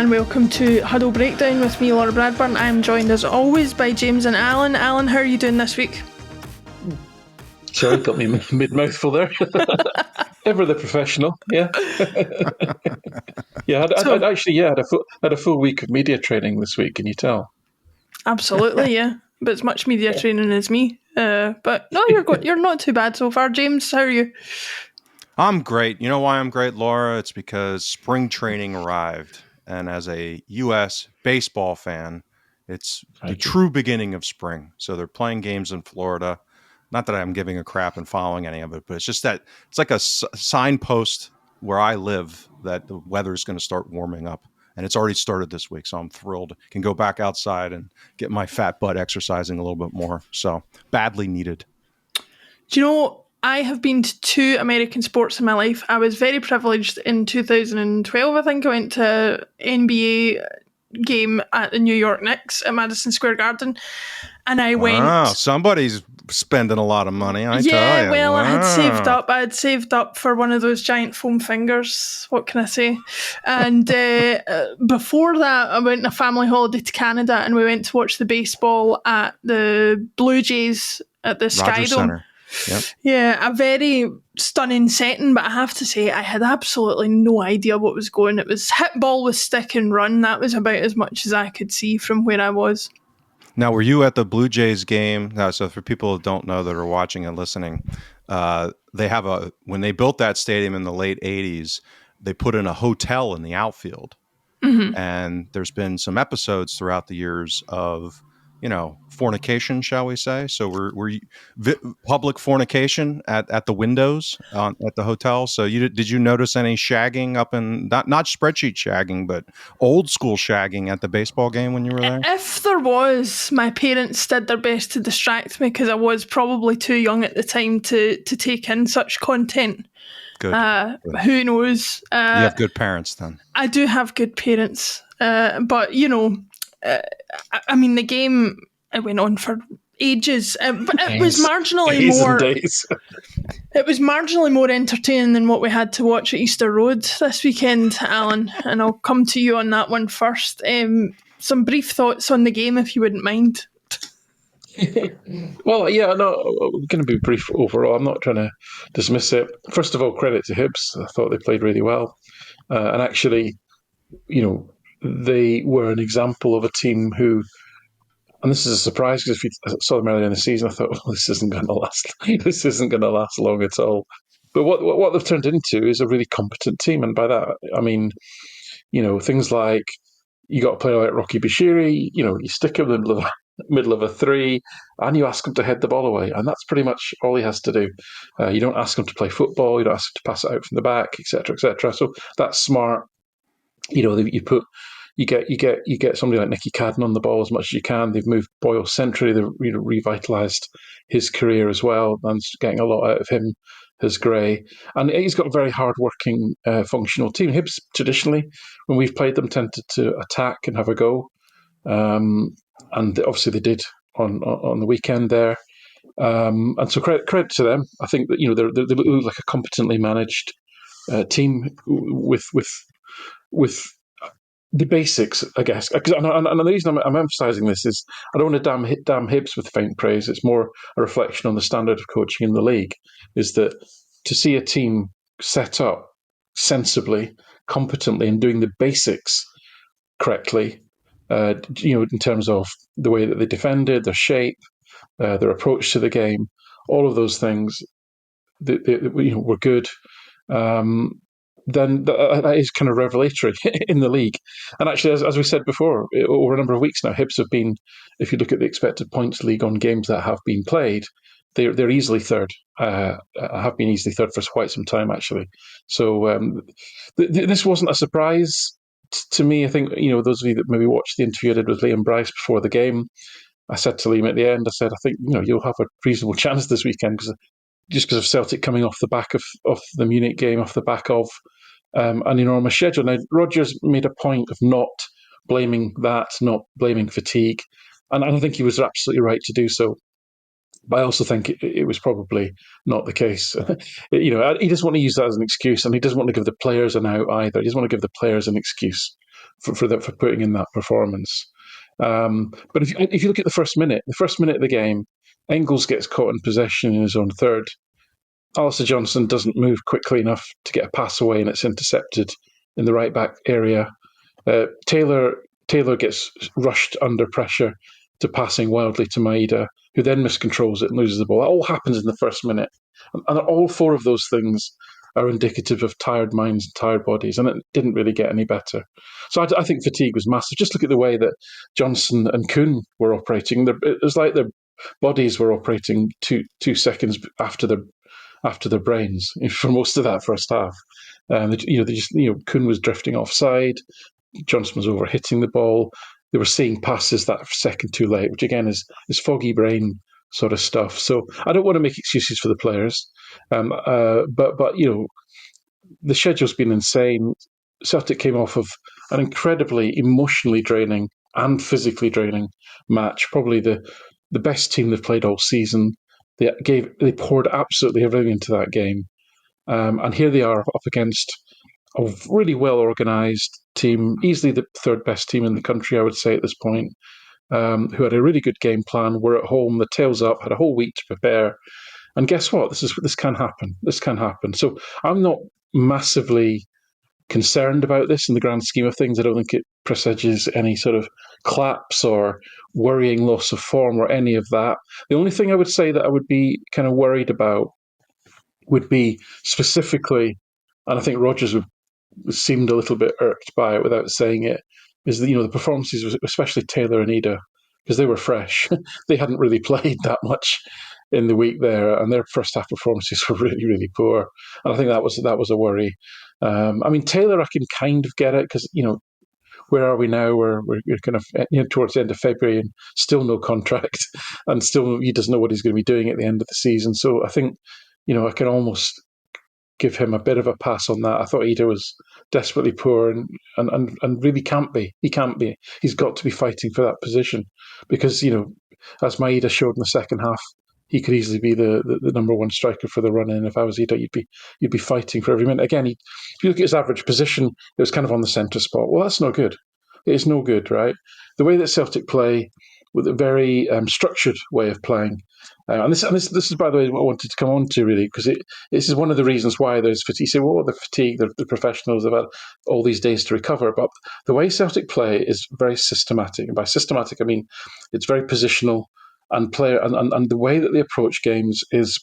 and welcome to Huddle Breakdown with me, Laura Bradburn. I'm joined as always by James and Alan. Alan, how are you doing this week? Sorry, got me mid-mouthful there. Ever the professional, yeah. Yeah, I had a full week of media training this week, can you tell? Absolutely, yeah. But as much media training as me. But no, you're not too bad so far. James, how are you? I'm great. You know why I'm great, Laura? It's because spring training arrived. And as a U.S. baseball fan, it's the true beginning of spring. So they're playing games in Florida. Not that I'm giving a crap and following any of it, but it's just that it's like a signpost where I live that the weather is going to start warming up. And it's already started this week, so I'm thrilled. Can go back outside and get my fat butt exercising a little bit more. So badly needed. Do you know, I have been to 2 American sports in my life. I was very privileged in 2012. I think I went to NBA game at the New York Knicks at Madison Square Garden, and I went. Wow, somebody's spending a lot of money. I tell you. Well, wow. I had saved up for one of those giant foam fingers. What can I say? And before that, I went on a family holiday to Canada, and we went to watch the baseball at the Blue Jays at the Skydome. Center. Yep. Yeah, a very stunning setting, but I have to say I had absolutely no idea what was going. It was hit ball with stick and run. That was about as much as I could see from where I was. Now, were you at the Blue Jays game? So for people who don't know that are watching and listening, when they built that stadium in the late 80s, they put in a hotel in the outfield. Mm-hmm. And there's been some episodes throughout the years of fornication, shall we say? So we're public fornication at the windows at the hotel. So did you notice any shagging up in not spreadsheet shagging, but old school shagging at the baseball game when you were there? If there was, my parents did their best to distract me because I was probably too young at the time to take in such content. Good. Who knows? You have good parents then. I do have good parents, but I mean, the game, it went on for ages, but it was marginally more. It was marginally more entertaining than what we had to watch at Easter Road this weekend, Alan. And I'll come to you on that one first. Some brief thoughts on the game, if you wouldn't mind. Well, yeah, no, I'm going to be brief overall. I'm not trying to dismiss it. First of all, credit to Hibs. I thought they played really well, and actually, they were an example of a team who, and this is a surprise because if you saw them earlier in the season, I thought, well, this isn't going to last. This isn't going to last long at all. But what they've turned into is a really competent team, and by that I mean, things like you got a player like Rocky Bashiri. You stick him in the middle of a 3, and you ask him to head the ball away, and that's pretty much all he has to do. You don't ask him to play football. You don't ask him to pass it out from the back, etc., etc. So that's smart. You get somebody like Nicky Cadden on the ball as much as you can. They've moved Boyle centrally. They've revitalised his career as well, and getting a lot out of him as Gray. And he's got a very hard-working, functional team. Hibs traditionally, when we've played them, tended to attack and have a go, and obviously they did on the weekend there. And so credit to them. I think that they look like a competently managed team with the basics, I guess. And the reason I'm emphasising this is I don't want to damn Hibs with faint praise. It's more a reflection on the standard of coaching in the league, is that to see a team set up sensibly, competently, and doing the basics correctly, in terms of the way that they defended, their shape, their approach to the game, all of those things were good. Then that is kind of revelatory in the league. And actually, as we said before, over a number of weeks now, Hibs have been, if you look at the expected points league on games that have been played, they're easily third, have been easily third for quite some time, actually. So this wasn't a surprise to me. I think, those of you that maybe watched the interview I did with Liam Bryce before the game, I said to Liam at the end, I think, you'll have a reasonable chance this weekend because of Celtic coming off the back of the Munich game, off the back of an enormous schedule. Now, Rodgers made a point of not blaming that, not blaming fatigue, and I think he was absolutely right to do so. But I also think it was probably not the case. He doesn't want to use that as an excuse, and he doesn't want to give the players an out either. He doesn't want to give the players an excuse for putting in that performance. But if you look at the first minute of the game, Engels gets caught in possession in his own third. Alistair Johnson doesn't move quickly enough to get a pass away, and it's intercepted in the right back area. Taylor gets rushed under pressure to passing wildly to Maeda, who then miscontrols it and loses the ball. That all happens in the first minute. And all four of those things are indicative of tired minds and tired bodies, and it didn't really get any better. So I think fatigue was massive. Just look at the way that Johnson and Kuhn were operating. It was like their bodies were operating two seconds after their brains for most of that first half. Kuhn was drifting offside. Johnson was over-hitting the ball. They were seeing passes that second too late, which again is foggy brain sort of stuff. So I don't want to make excuses for the players, but the schedule's been insane. Celtic came off of an incredibly emotionally draining and physically draining match, probably the best team they've played all season. They poured absolutely everything into that game, and here they are up against a really well-organised team, easily the third best team in the country, I would say at this point, who had a really good game plan, were at home, the tails up, had a whole week to prepare. And guess what? This can happen. This can happen. So I'm not massively concerned about this in the grand scheme of things. I don't think it presages any sort of collapse or worrying loss of form or any of that. The only thing I would say that I would be kind of worried about would be specifically, and I think Rodgers seemed a little bit irked by it without saying it, is that, the performances, especially Taylor and Ida, because they were fresh. They hadn't really played that much in the week there, and their first half performances were really, really poor. And I think that was a worry. Taylor, I can kind of get it because, where are we now? We're kind of towards the end of February and still no contract, and still he doesn't know what he's going to be doing at the end of the season. So I think, I can almost give him a bit of a pass on that. I thought Ida was desperately poor and really can't be. He can't be. He's got to be fighting for that position because, as Maeda showed in the second half, he could easily be the number one striker for the run-in. If I was Ida, you'd be fighting for every minute. Again, if you look at his average position, it was kind of on the centre spot. Well, that's no good. It is no good, right? The way that Celtic play, with a very structured way of playing, and this is, by the way, what I wanted to come on to, really, because this is one of the reasons why there's fatigue. You say, well, the fatigue, the professionals have had all these days to recover, but the way Celtic play is very systematic. And by systematic, I mean it's very positional and player, and the way that they approach games is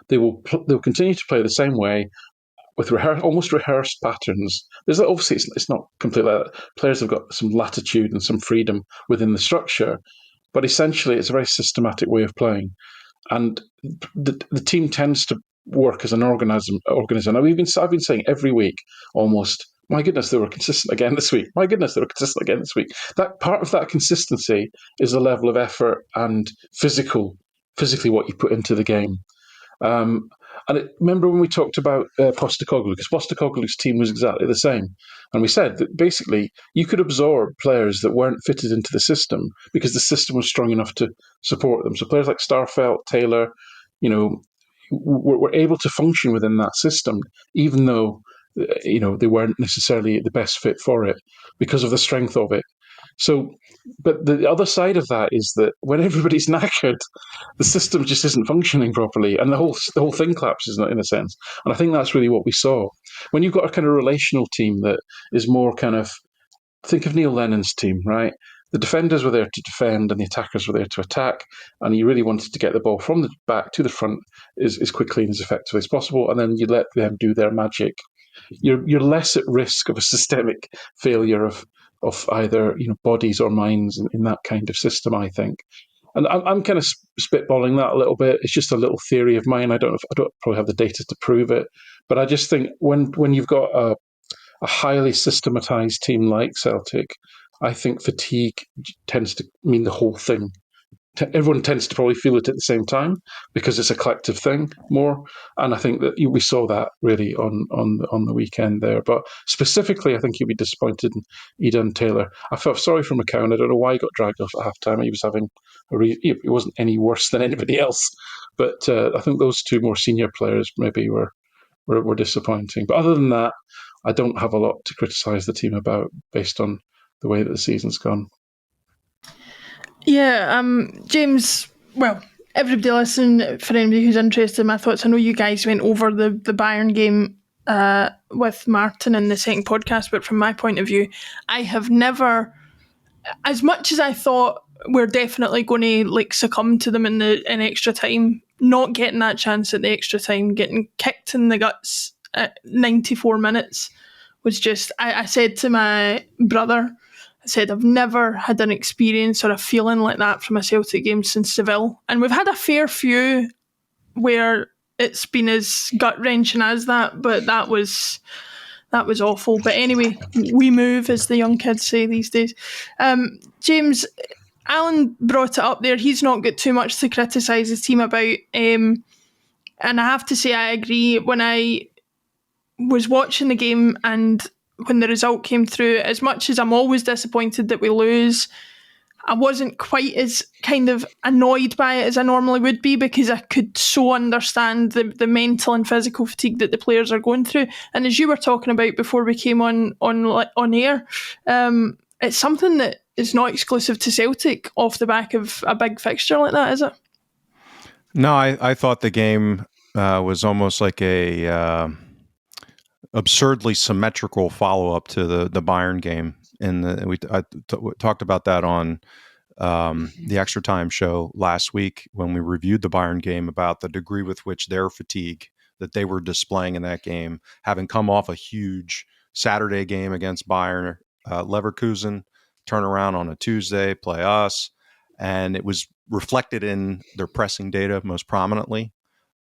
they'll continue to play the same way with almost rehearsed patterns. There's obviously it's not completely like that. Players have got some latitude and some freedom within the structure, but essentially it's a very systematic way of playing, and the team tends to work as an organism. I've been saying every week almost, my goodness, they were consistent again this week. My goodness, they were consistent again this week. That part of that consistency is the level of effort and physically what you put into the game. Remember when we talked about Postecoglou, because Postecoglou's team was exactly the same. And we said that basically you could absorb players that weren't fitted into the system because the system was strong enough to support them. So players like Starfelt, Taylor, were able to function within that system, even though, they weren't necessarily the best fit for it because of the strength of it. So, but the other side of that is that when everybody's knackered, the system just isn't functioning properly, and the whole thing collapses in a sense. And I think that's really what we saw. When you've got a kind of relational team that is more kind of, think of Neil Lennon's team, right? The defenders were there to defend and the attackers were there to attack, and you really wanted to get the ball from the back to the front as quickly and as effectively as possible, and then you let them do their magic. You're less at risk of a systemic failure of either bodies or minds in that kind of system, I think. And I'm kind of spitballing that a little bit. It's just a little theory of mine. I don't probably have the data to prove it, but I just think when you've got a highly systematized team like Celtic, I think fatigue tends to mean the whole thing. Everyone tends to probably feel it at the same time because it's a collective thing more. And I think that we saw that really on the weekend there. But specifically, I think you'd be disappointed in Eden Taylor. I felt sorry for McCowan. I don't know why he got dragged off at halftime. He was having it wasn't any worse than anybody else. But I think those two more senior players maybe were were disappointing. But other than that, I don't have a lot to criticise the team about based on the way that the season's gone. Yeah, James, well, everybody listen, for anybody who's interested in my thoughts, I know you guys went over the Bayern game with Martin in the second podcast, but from my point of view, I have never, as much as I thought we're definitely going to succumb to them in extra time, not getting that chance at the extra time, getting kicked in the guts at 94 minutes was just, I said to my brother, I said, I've never had an experience or a feeling like that from a Celtic game since Seville. And we've had a fair few where it's been as gut-wrenching as that, but that was awful. But anyway, we move, as the young kids say these days. James, Alan brought it up there. He's not got too much to criticise his team about. And I have to say I agree. When I was watching the game and when the result came through, as much as I'm always disappointed that we lose, I wasn't quite as kind of annoyed by it as I normally would be, because I could so understand the mental and physical fatigue that the players are going through. And as you were talking about before we came on air, it's something that is not exclusive to Celtic off the back of a big fixture like that, is it? No, I thought the game was almost like a absurdly symmetrical follow-up to the Bayern game. And I talked about that on the Extra Time show last week when we reviewed the Bayern game, about the degree with which their fatigue that they were displaying in that game, having come off a huge Saturday game against Bayern Leverkusen, turn around on a Tuesday, play us, and it was reflected in their pressing data most prominently.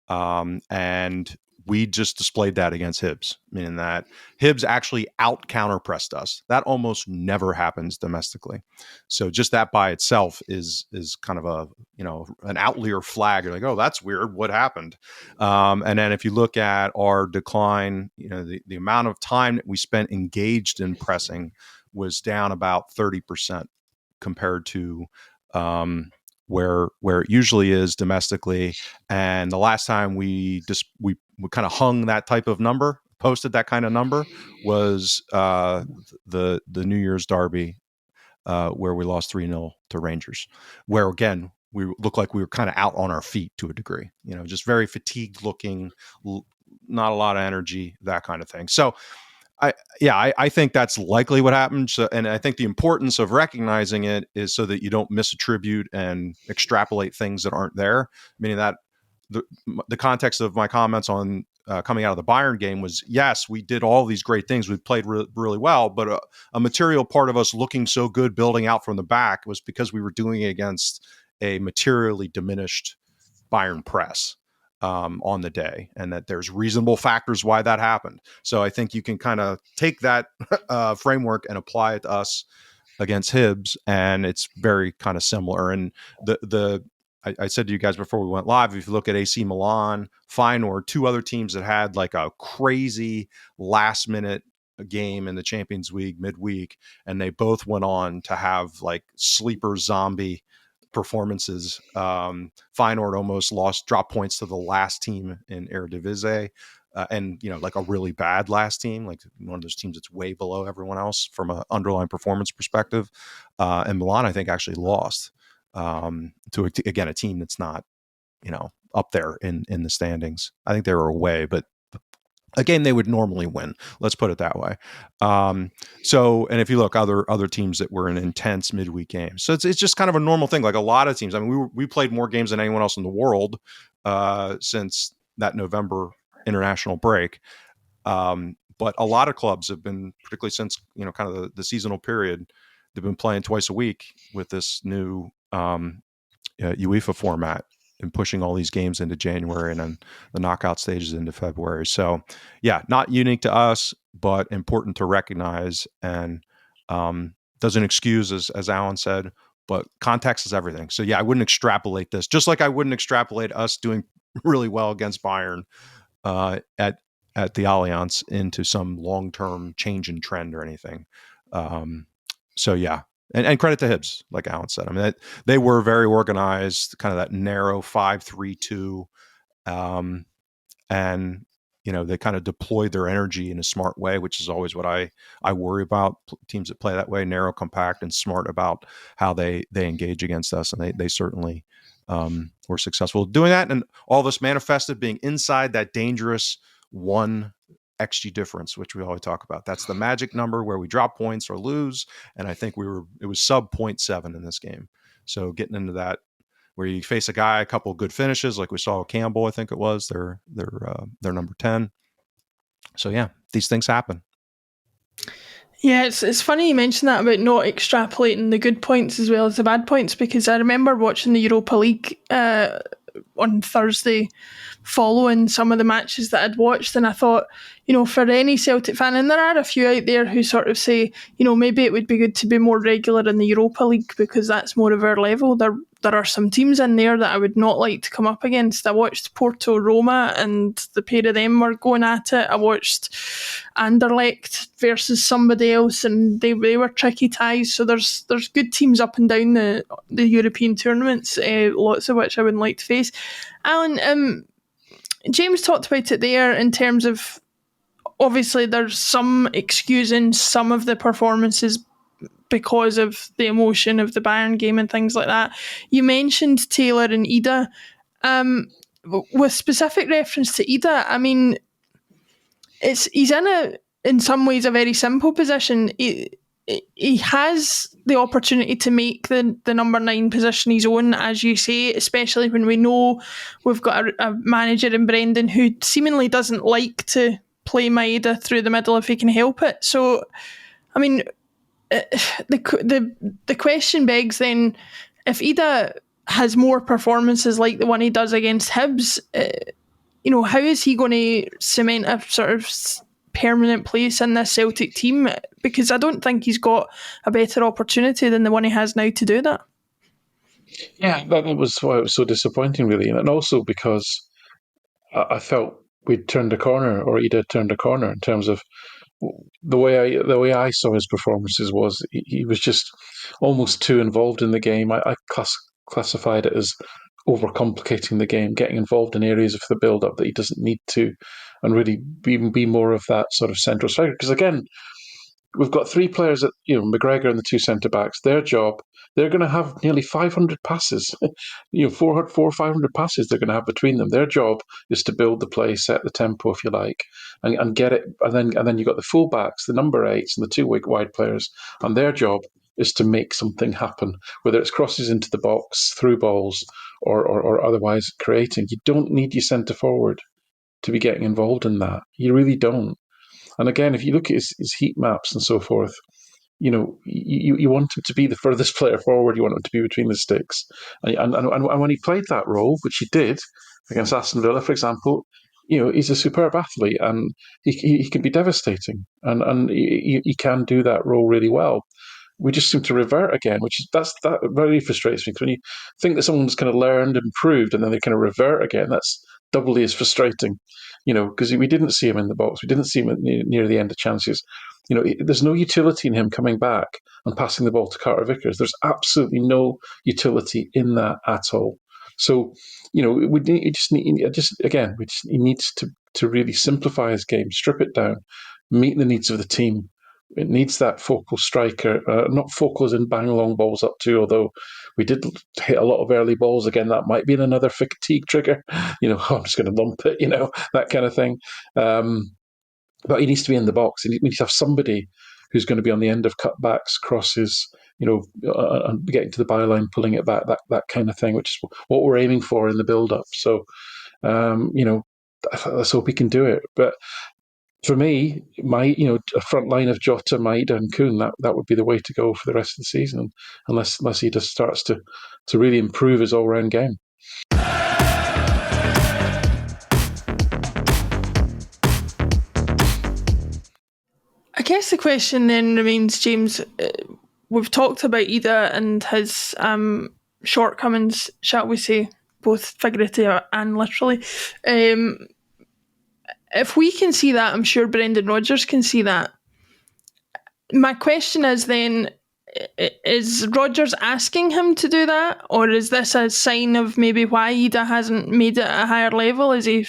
And we just displayed that against Hibs, meaning that Hibs actually out counter-pressed us. That almost never happens domestically. So just that by itself is kind of an outlier flag. You're like, oh, that's weird. What happened? And then if you look at our decline, the amount of time that we spent engaged in pressing was down about 30% compared to where it usually is domestically. And the last time we kind of hung that type of number, posted that kind of number, was the New Year's derby, where we lost 3-0 to Rangers, where again we looked like we were kind of out on our feet to a degree, just very fatigued looking, not a lot of energy, that kind of thing. So I think that's likely what happened. So, and I think the importance of recognizing it is so that you don't misattribute and extrapolate things that aren't there. Meaning that the context of my comments on coming out of the Bayern game was, yes, we did all these great things. We played really well, but a material part of us looking so good, building out from the back, was because we were doing it against a materially diminished Bayern press on the day, and that there's reasonable factors why that happened. So I think you can kind of take that framework and apply it to us against Hibs, and it's very kind of similar. And I said to you guys before we went live, if you look at AC Milan, Feyenoord, two other teams that had like a crazy last minute game in the Champions League midweek, and they both went on to have like sleeper zombie performances. Feyenoord almost dropped points to the last team in Eredivisie, and like a really bad last team, like one of those teams that's way below everyone else from an underlying performance perspective. And Milan, I think, actually lost to a team that's not up there in the standings. I think they were away, but a game they would normally win. Let's put it that way. So, and if you look, other teams that were in intense midweek games, so it's just kind of a normal thing. Like a lot of teams. I mean, we played more games than anyone else in the world since that November international break. But a lot of clubs have been, particularly since kind of the seasonal period, they've been playing twice a week with this new UEFA format, and pushing all these games into January and then the knockout stages into February. So yeah, not unique to us, but important to recognize, and doesn't excuse, as Alan said, but context is everything. So yeah, I wouldn't extrapolate this, just like I wouldn't extrapolate us doing really well against Bayern at the Allianz into some long-term change in trend or anything. So yeah. And credit to Hibs, like Alan said. I mean, they were very organized, kind of that narrow 5-3-2, and they kind of deployed their energy in a smart way, which is always what I worry about, teams that play that way, narrow, compact, and smart about how they engage against us. And they certainly were successful doing that. And all this manifested being inside that dangerous 1 XG difference, which we always talk about. That's the magic number where we drop points or lose. And I think it was sub 0.7 in this game. So getting into that, where you face a guy, a couple of good finishes, like we saw with Campbell, I think it was, they're number 10. So yeah, these things happen. Yeah, it's funny you mention that about not extrapolating the good points as well as the bad points, because I remember watching the Europa League on Thursday following some of the matches that I'd watched, and I thought, for any Celtic fan, and there are a few out there who sort of say, maybe it would be good to be more regular in the Europa League because that's more of our level. There are some teams in there that I would not like to come up against. I watched Porto Roma and the pair of them were going at it. I watched Anderlecht versus somebody else and they were tricky ties. So there's good teams up and down the European tournaments, lots of which I wouldn't like to face. Alan, James talked about it there in terms of, obviously there's some excusing some of the performances because of the emotion of the Bayern game and things like that. You mentioned Taylor and Ida. With specific reference to Ida, I mean, he's in some ways a very simple position. He has the opportunity to make the number 9 position his own, as you say, especially when we know we've got a manager in Brendan who seemingly doesn't like to play Maeda through the middle if he can help it. So, I mean, the question begs then, if Ida has more performances like the one he does against Hibs, how is he going to cement a sort of permanent place in this Celtic team? Because I don't think he's got a better opportunity than the one he has now to do that. Yeah, that was why it was so disappointing, really, and also because I felt we'd turned a corner, or Ida turned a corner in terms of the way I saw his performances was he was just almost too involved in the game. I classified it as overcomplicating the game, getting involved in areas of the build-up that he doesn't need to, and really be more of that sort of central striker. Because again, we've got 3 players, McGregor and the 2 centre-backs. Their job, they're going to have nearly 500 passes, 400 or 500 passes they're going to have between them. Their job is to build the play, set the tempo, if you like, and get it. And then you've got the full-backs, the number 8s, and the 2 wide players, and their job is to make something happen, whether it's crosses into the box, through balls, or otherwise creating. You don't need your centre-forward to be getting involved in that. You really don't. And again, if you look at his heat maps and so forth, you want him to be the furthest player forward. You want him to be between the sticks. And when he played that role, which he did against Aston Villa, for example, he's a superb athlete and he can be devastating. And he can do that role really well. We just seem to revert again, that really frustrates me. Because when you think that someone's kind of learned and improved and then they kind of revert again, that's doubly as frustrating. Because we didn't see him in the box. We didn't see him near the end of chances. There's no utility in him coming back and passing the ball to Carter Vickers. There's absolutely no utility in that at all. So, he needs to really simplify his game, strip it down, meet the needs of the team. It needs that focal striker, not focal as in bang long balls up to, although we did hit a lot of early balls. Again, that might be another fatigue trigger. I'm just going to lump it, that kind of thing. But he needs to be in the box. We need to have somebody who's going to be on the end of cutbacks, crosses, and getting to the byline, pulling it back, that kind of thing, which is what we're aiming for in the build-up. So, let's hope he can do it. But for me, a front line of Jota, Maeda, and Kuhn, that would be the way to go for the rest of the season, unless he just starts to really improve his all-round game. I guess the question then remains, James, we've talked about Ida and his shortcomings, shall we say, both figuratively and literally. If we can see that, I'm sure Brendan Rodgers can see that. My question is then, is Rodgers asking him to do that, or is this a sign of maybe why Ida hasn't made it at a higher level? Is he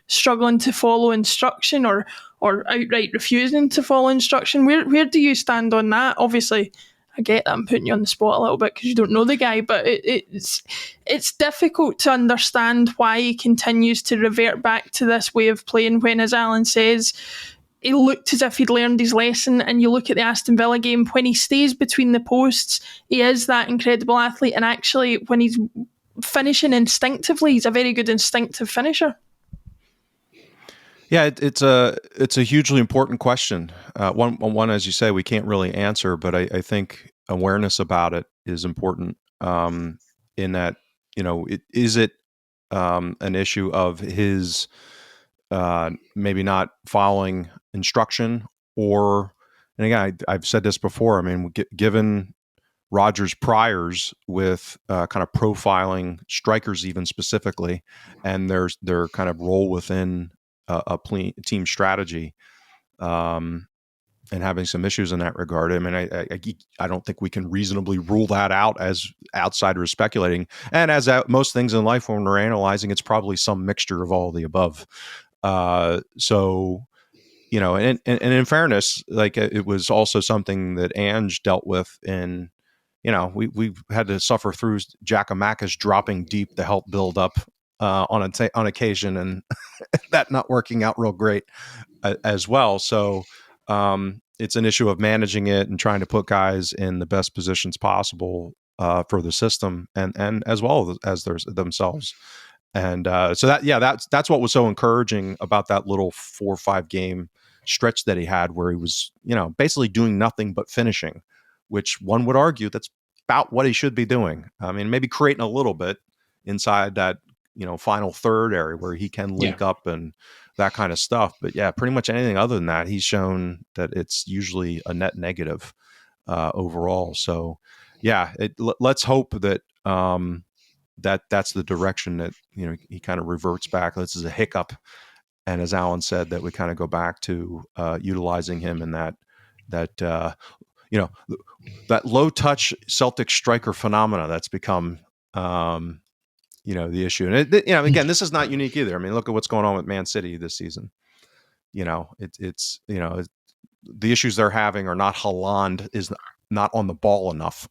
struggling to follow instruction, or outright refusing to follow instruction? Where do you stand on that? Obviously, I get that I'm putting you on the spot a little bit because you don't know the guy, but it's difficult to understand why he continues to revert back to this way of playing when, as Alan says, he looked as if he'd learned his lesson. And you look at the Aston Villa game, when he stays between the posts, he is that incredible athlete. And actually, when he's finishing instinctively, he's a very good instinctive finisher. Yeah, it's a hugely important question. One, as you say, we can't really answer, but I think awareness about it is important. In that, is it an issue of his maybe not following instruction, or, and again, I've said this before. I mean, given Rodgers' priors with kind of profiling strikers, even specifically, and their kind of role within a team strategy, and having some issues in that regard. I mean, I don't think we can reasonably rule that out as outsiders speculating. And as most things in life, when we're analyzing, it's probably some mixture of all the above. So, and in fairness, like, it was also something that Ange dealt with in, we've had to suffer through Giacomacca's dropping deep to help build up on occasion, and that not working out real great as well. So it's an issue of managing it and trying to put guys in the best positions possible for the system, and as well as themselves. And so that's what was so encouraging about that little 4 or 5 game stretch that he had, where he was, basically doing nothing but finishing, which one would argue that's about what he should be doing. I mean, maybe creating a little bit inside that, final third area where he can link up and that kind of stuff. But yeah, pretty much anything other than that, he's shown that it's usually a net negative overall. So yeah, let's hope that that's the direction that, he kind of reverts back. This is a hiccup. And as Alan said, that we kind of go back to utilizing him in that that low touch Celtic striker phenomena that's become, the issue. And again, this is not unique either. I mean, look at what's going on with Man City this season. It's the issues they're having are not Haaland is not on the ball enough,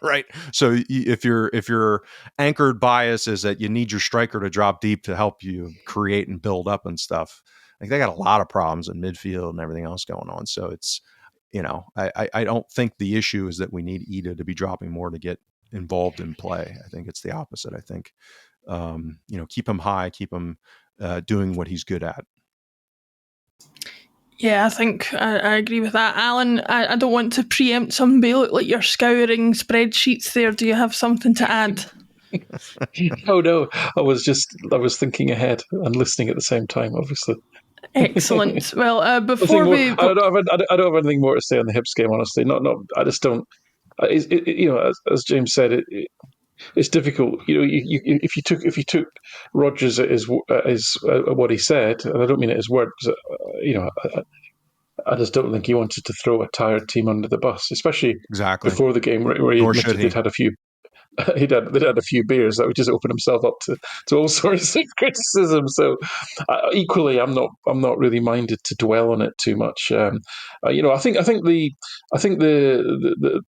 right? So if your anchored bias is that you need your striker to drop deep to help you create and build up and stuff, like, they got a lot of problems in midfield and everything else going on. So it's, I don't think the issue is that we need Ida to be dropping more to get involved in play. I think it's the opposite. I think, keep him high, keep him doing what he's good at. Yeah, I think I agree with that. Alan, I don't want to preempt somebody. Look like you're scouring spreadsheets there. Do you have something to add? Oh, no. I was thinking ahead and listening at the same time, obviously. Excellent. Well, before we... I don't have anything more to say on the Hibs game, honestly. I just don't... as James said, it's difficult. If you took Rodgers at his what he said, and I don't mean it as words. I just don't think he wanted to throw a tired team under the bus, especially before the game, where he admitted they'd had a few. They'd had a few beers that would just open himself up to all sorts of criticism. So equally, I'm not really minded to dwell on it too much. I think the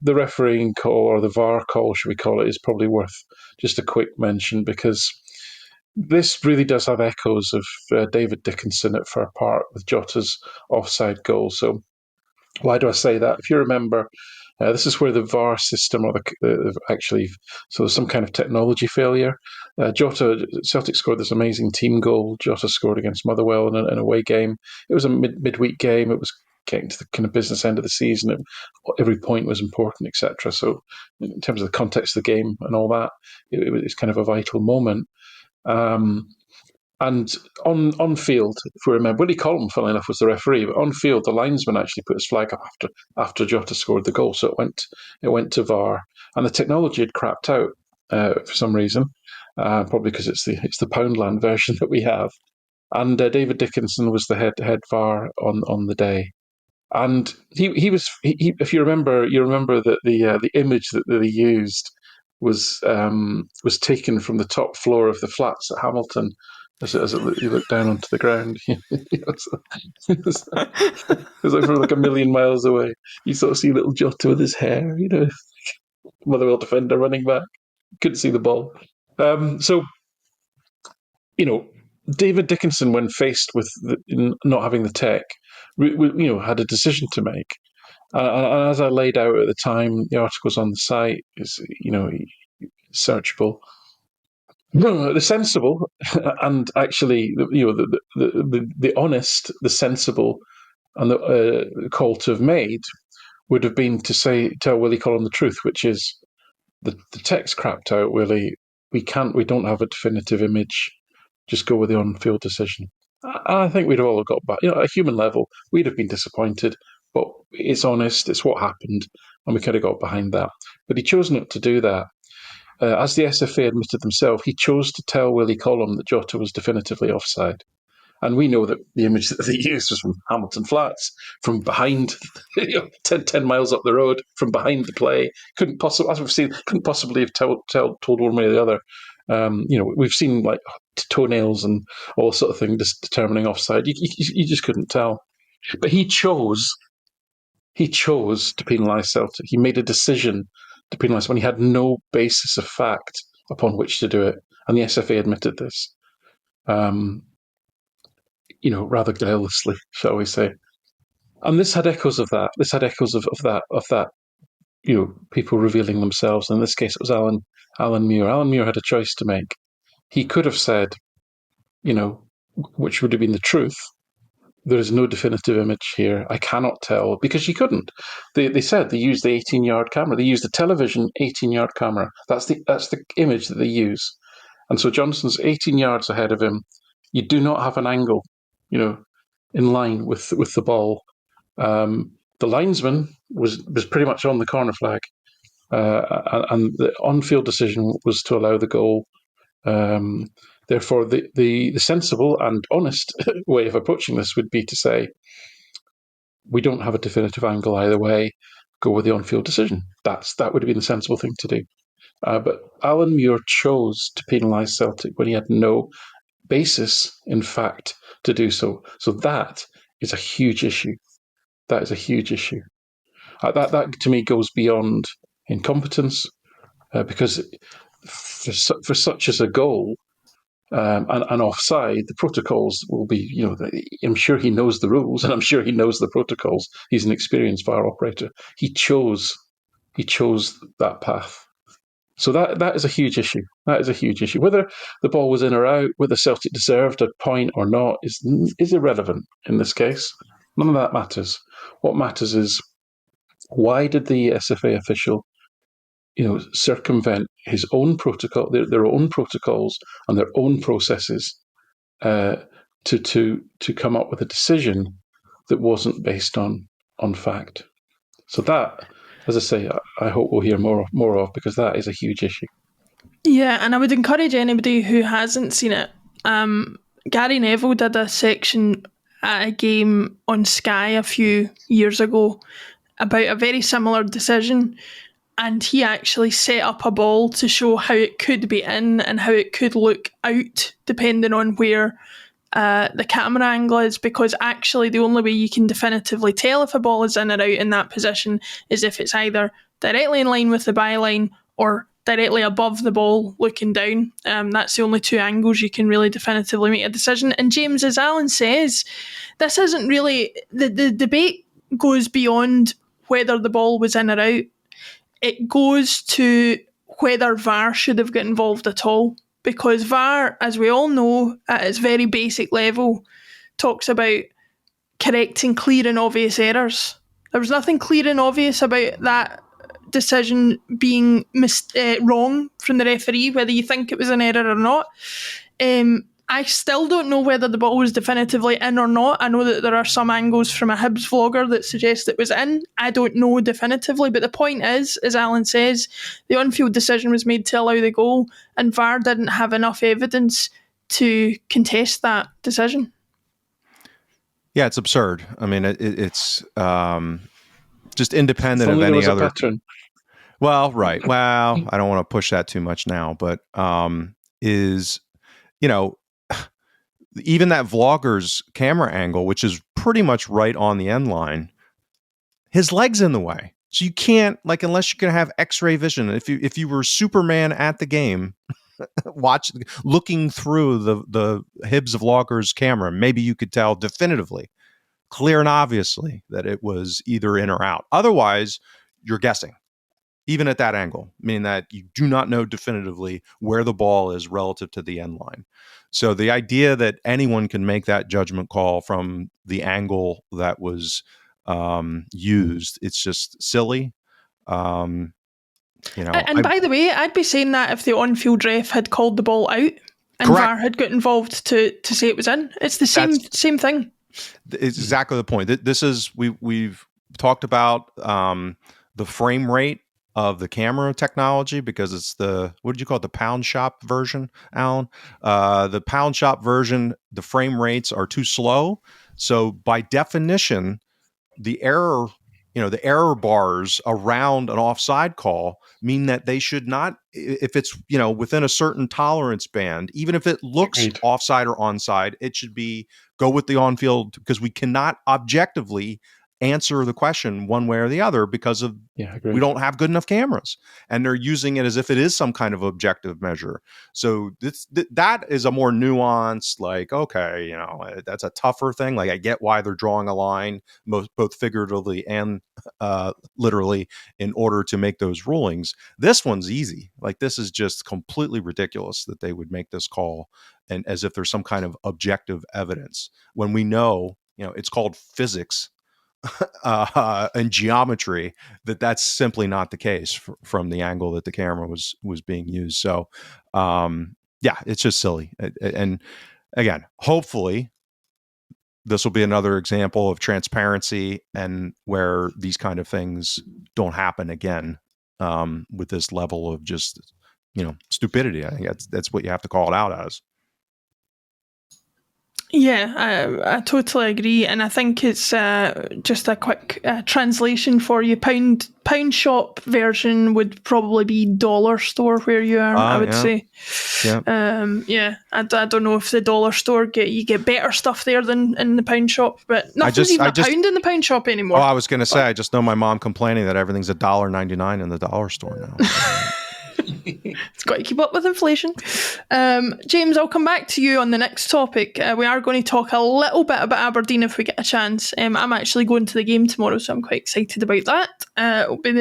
refereeing call, or the VAR call, should we call it, is probably worth just a quick mention, because this really does have echoes of David Dickinson at Fir Park with Jota's offside goal. So why do I say that? If you remember, this is where the VAR system, or so there's some kind of technology failure. Celtic scored this amazing team goal. Jota scored against Motherwell in an away game. It was a midweek game. It was getting to the kind of business end of the season. Every point was important, etc. So in terms of the context of the game and all that, it was kind of a vital moment. And on field, if we remember, Willie Collum, funnily enough, was the referee, but on field, the linesman actually put his flag up after Jota scored the goal, so it went to VAR, and the technology had crapped out for some reason, probably because it's the Poundland version that we have, and David Dickinson was the head VAR on the day, And he was, if you remember that the image that they used was taken from the top floor of the flats at Hamilton, as you look down onto the ground. It was like from like a million miles away. You sort of see little Jota with his hair, Motherwell defender running back. Couldn't see the ball. So, David Dickinson, when faced with not having the tech, had a decision to make. And as I laid out at the time, the article's on the site, is searchable. No, the sensible and actually, the honest, the sensible, and the call to have made would have been to tell Willie Collum the truth, which is the text crapped out, Willie. We don't have a definitive image. Just go with the on-field decision. I think we'd all have got back. At a human level, we'd have been disappointed, but it's honest. It's what happened, and we could have got behind that. But he chose not to do that. As the SFA admitted themselves, he chose to tell Willie Collum that Jota was definitively offside. And we know that the image that they used was from Hamilton Flats, from behind, 10 miles up the road, from behind the play. Couldn't possibly, as we've seen, couldn't possibly have told one way or the other. We've seen like toenails and all sort of thing just determining offside. You just couldn't tell. But he chose to penalise Celtic. He made a decision to penalise when he had no basis of fact upon which to do it, and the SFA admitted this. Rather guilelessly, shall we say? And this had echoes of that. This had echoes of that. People revealing themselves. In this case, it was Alan Muir. Alan Muir had a choice to make. He could have said, which would have been the truth. There is no definitive image here. I cannot tell, because you couldn't. They said they used the 18-yard camera. They used a television 18-yard camera. That's the image that they use. And so Johnson's 18 yards ahead of him. You do not have an angle, in line with the ball. The linesman was pretty much on the corner flag, and the on-field decision was to allow the goal. Therefore, the sensible and honest way of approaching this would be to say, we don't have a definitive angle either way. Go with the on-field decision. That would have been the sensible thing to do. But Alan Muir chose to penalise Celtic when he had no basis, in fact, to do so. So that is a huge issue. That is a huge issue. That to me goes beyond incompetence, because for such as a goal and offside, the protocols will be. I'm sure he knows the rules, and I'm sure he knows the protocols. He's an experienced VAR operator. He chose that path. So that is a huge issue. That is a huge issue. Whether the ball was in or out, whether Celtic deserved a point or not, is irrelevant in this case. None of that matters. What matters is, why did the SFA official, circumvent his own protocol, their own protocols and their own processes, to come up with a decision that wasn't based on fact. So that, as I say, I hope we'll hear more of, because that is a huge issue. Yeah, and I would encourage anybody who hasn't seen it. Gary Neville did a section at a game on Sky a few years ago about a very similar decision, and he actually set up a ball to show how it could be in and how it could look out depending on where the camera angle is, because actually the only way you can definitively tell if a ball is in or out in that position is if it's either directly in line with the byline or directly above the ball looking down. That's the only two angles you can really definitively make a decision. And James, as Alan says, this isn't really, the debate goes beyond whether the ball was in or out. It goes to whether VAR should have got involved at all. Because VAR, as we all know, at its very basic level, talks about correcting clear and obvious errors. There was nothing clear and obvious about that decision being wrong from the referee, whether you think it was an error or not. I still don't know whether the ball was definitively in or not. I know that there are some angles from a Hibs vlogger that suggest it was in. I don't know definitively, but the point is, as Alan says, the on-field decision was made to allow the goal, and VAR didn't have enough evidence to contest that decision. Yeah, it's absurd. I mean, it's just independent of any other pattern. Well, right. Well, I don't want to push that too much now, but is even that vlogger's camera angle, which is pretty much right on the end line, his leg's in the way. So you can't, like, unless you can have X-ray vision. If you were Superman at the game, looking through the Hibs vlogger's camera, maybe you could tell definitively, clear and obviously, that it was either in or out. Otherwise, you're guessing, even at that angle, meaning that you do not know definitively where the ball is relative to the end line. So the idea that anyone can make that judgment call from the angle that was used, it's just silly. And by the way, I'd be saying that if the on-field ref had called the ball out and correct. VAR had got involved to say it was in, it's the same thing. It's exactly the point. This is we've talked about the frame rate of the camera technology, because it's what did you call it? The pound shop version, Alan? The pound shop version, the frame rates are too slow. So by definition, the error bars around an offside call mean that they should not, if it's, within a certain tolerance band, even if it looks offside or onside, it should go with the on-field, because we cannot objectively answer the question one way or the other because of we don't have good enough cameras, and they're using it as if it is some kind of objective measure. So that is a more nuanced, like, okay, that's a tougher thing. Like, I get why they're drawing a line, both figuratively and literally, in order to make those rulings. This one's easy. Like, this is just completely ridiculous that they would make this call, and as if there's some kind of objective evidence, when we know, it's called physics and geometry, that's simply not the case from the angle that the camera was being used. So it's just silly. And again, hopefully this will be another example of transparency, and where these kind of things don't happen again with this level of just stupidity. I think that's what you have to call it out as. Yeah, I totally agree, and I think it's just a quick translation for you. Pound shop version would probably be dollar store where you are. I would say. Yeah. I don't know if the dollar store you get better stuff there than in the pound shop, but nothing's even a pound in the pound shop anymore. Oh, I was going to say, I just know my mom complaining that everything's $1.99 in the dollar store now. It's got to keep up with inflation. James, I'll come back to you on the next topic. We are going to talk a little bit about Aberdeen if we get a chance. I'm actually going to the game tomorrow, so I'm quite excited about that. It'll be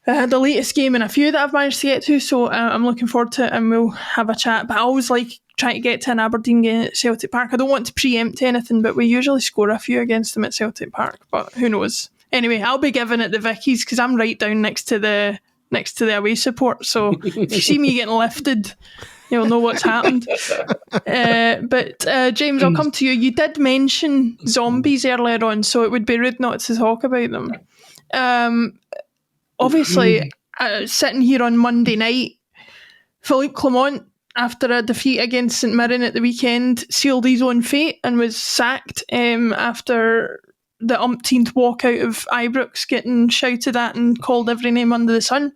the latest game in a few that I've managed to get to, so I'm looking forward to it, and we'll have a chat. But I always like trying to get to an Aberdeen game at Celtic Park. I don't want to preempt anything, but we usually score a few against them at Celtic Park, but who knows. Anyway, I'll be giving it the Vickies, because I'm right down next to the away support, so if you see me getting lifted, you'll know what's happened. But James, I'll come to you. You did mention zombies earlier on, so it would be rude not to talk about them. Obviously, sitting here on Monday night, Philippe Clement, after a defeat against St Mirren at the weekend, sealed his own fate and was sacked after the umpteenth walkout of Ibrox, getting shouted at and called every name under the sun.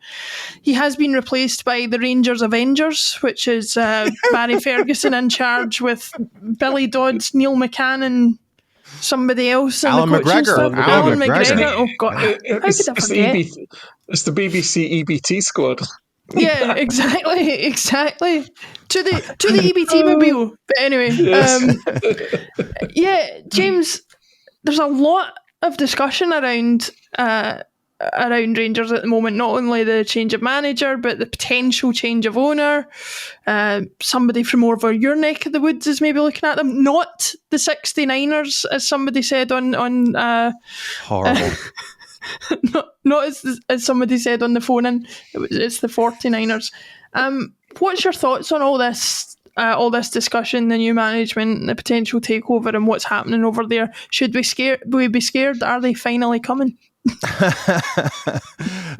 He has been replaced by the Rangers Avengers, which is Barry Ferguson in charge, with Billy Dodds, Neil McCann, and somebody else. Alan McGregor. Alan McGregor. Oh God, how could I forget? It's the BBC EBT squad. Yeah, exactly. To the EBT mobile. But anyway, James, there's a lot of discussion around Rangers at the moment. Not only the change of manager, but the potential change of owner. Somebody from over your neck of the woods is maybe looking at them. Not the 69ers, as somebody said on horrible. Not as somebody said on the phone in. It's the 49ers. What's your thoughts on all this discussion, the new management, and the potential takeover, and what's happening over there? Should we be scared? Are they finally coming?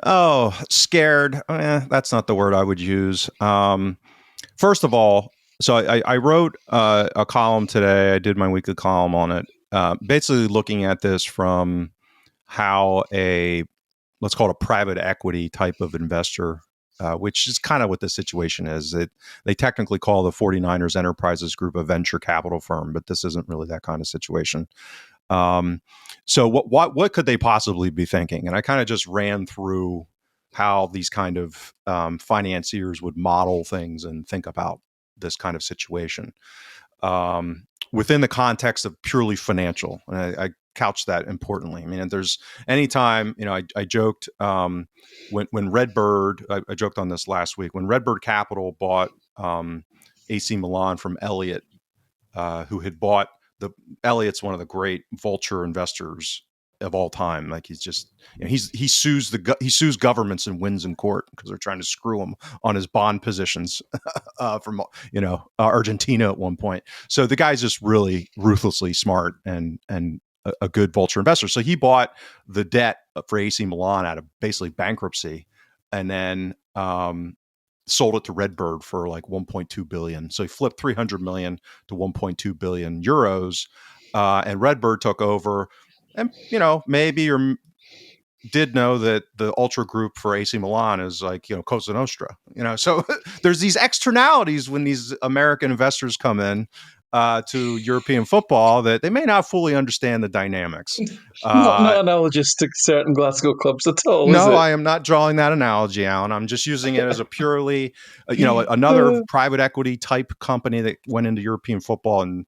Oh, scared. That's not the word I would use. First of all, So I wrote a column today. I did my weekly column on it, basically looking at this from how let's call it a private equity type of investor, which is kind of what the situation is. They technically call the 49ers Enterprises Group a venture capital firm, but this isn't really that kind of situation. So what could they possibly be thinking? And I kind of just ran through how these kind of financiers would model things and think about this kind of situation within the context of purely financial. And I couch that importantly. I mean, there's anytime, I joked when Redbird, I joked on this last week, when Redbird Capital bought AC Milan from Elliott, who had bought Elliott's one of the great vulture investors of all time. Like he's just, he sues governments and wins in court because they're trying to screw him on his bond positions from Argentina at one point. So the guy's just really ruthlessly smart and a good vulture investor. So he bought the debt for AC Milan out of basically bankruptcy, and then sold it to Redbird for like 1.2 billion. So he flipped 300 million to 1.2 billion euros, and Redbird took over. And maybe or did know that the ultra group for AC Milan is like Cosa Nostra. So there's these externalities when these American investors come in to European football that they may not fully understand the dynamics. Not analogous to certain Glasgow clubs at all. No, is it? I am not drawing that analogy, Alan. I'm just using it as a purely, another private equity type company that went into European football, and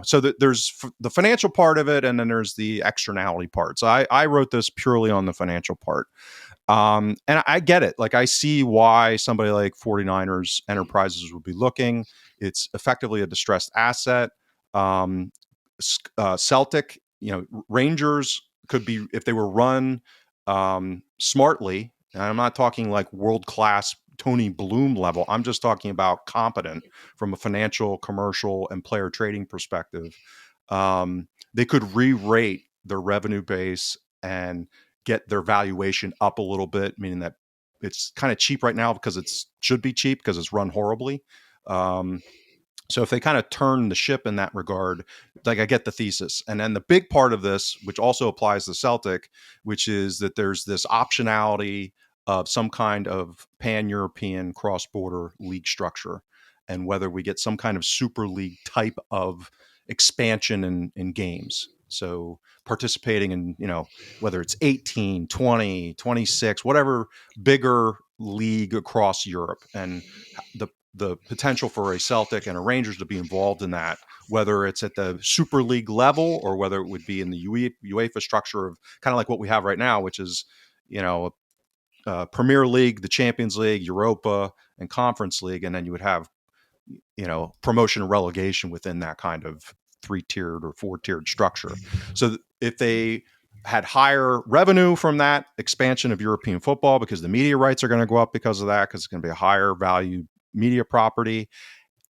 so there's the financial part of it, and then there's the externality part. So I wrote this purely on the financial part. And I get it. Like I see why somebody like 49ers Enterprises would be looking. It's effectively a distressed asset. Celtic, Rangers could be, if they were run smartly, and I'm not talking like world-class Tony Bloom level. I'm just talking about competent from a financial, commercial, and player trading perspective. They could re-rate their revenue base and get their valuation up a little bit, meaning that it's kind of cheap right now because it should be cheap because it's run horribly. So if they kind of turn the ship in that regard, like I get the thesis. And then the big part of this, which also applies to Celtic, which is that there's this optionality of some kind of pan-European cross-border league structure, and whether we get some kind of super league type of expansion in games. So participating in, whether it's 18, 20, 26, whatever bigger league across Europe, and the potential for a Celtic and a Rangers to be involved in that, whether it's at the Super League level or whether it would be in the UEFA structure of kind of like what we have right now, which is, Premier League, the Champions League, Europa, and Conference League. And then you would have, promotion and relegation within that kind of 3-tiered or 4-tiered structure. So if they had higher revenue from that expansion of European football, because the media rights are going to go up because of that, because it's going to be a higher value media property,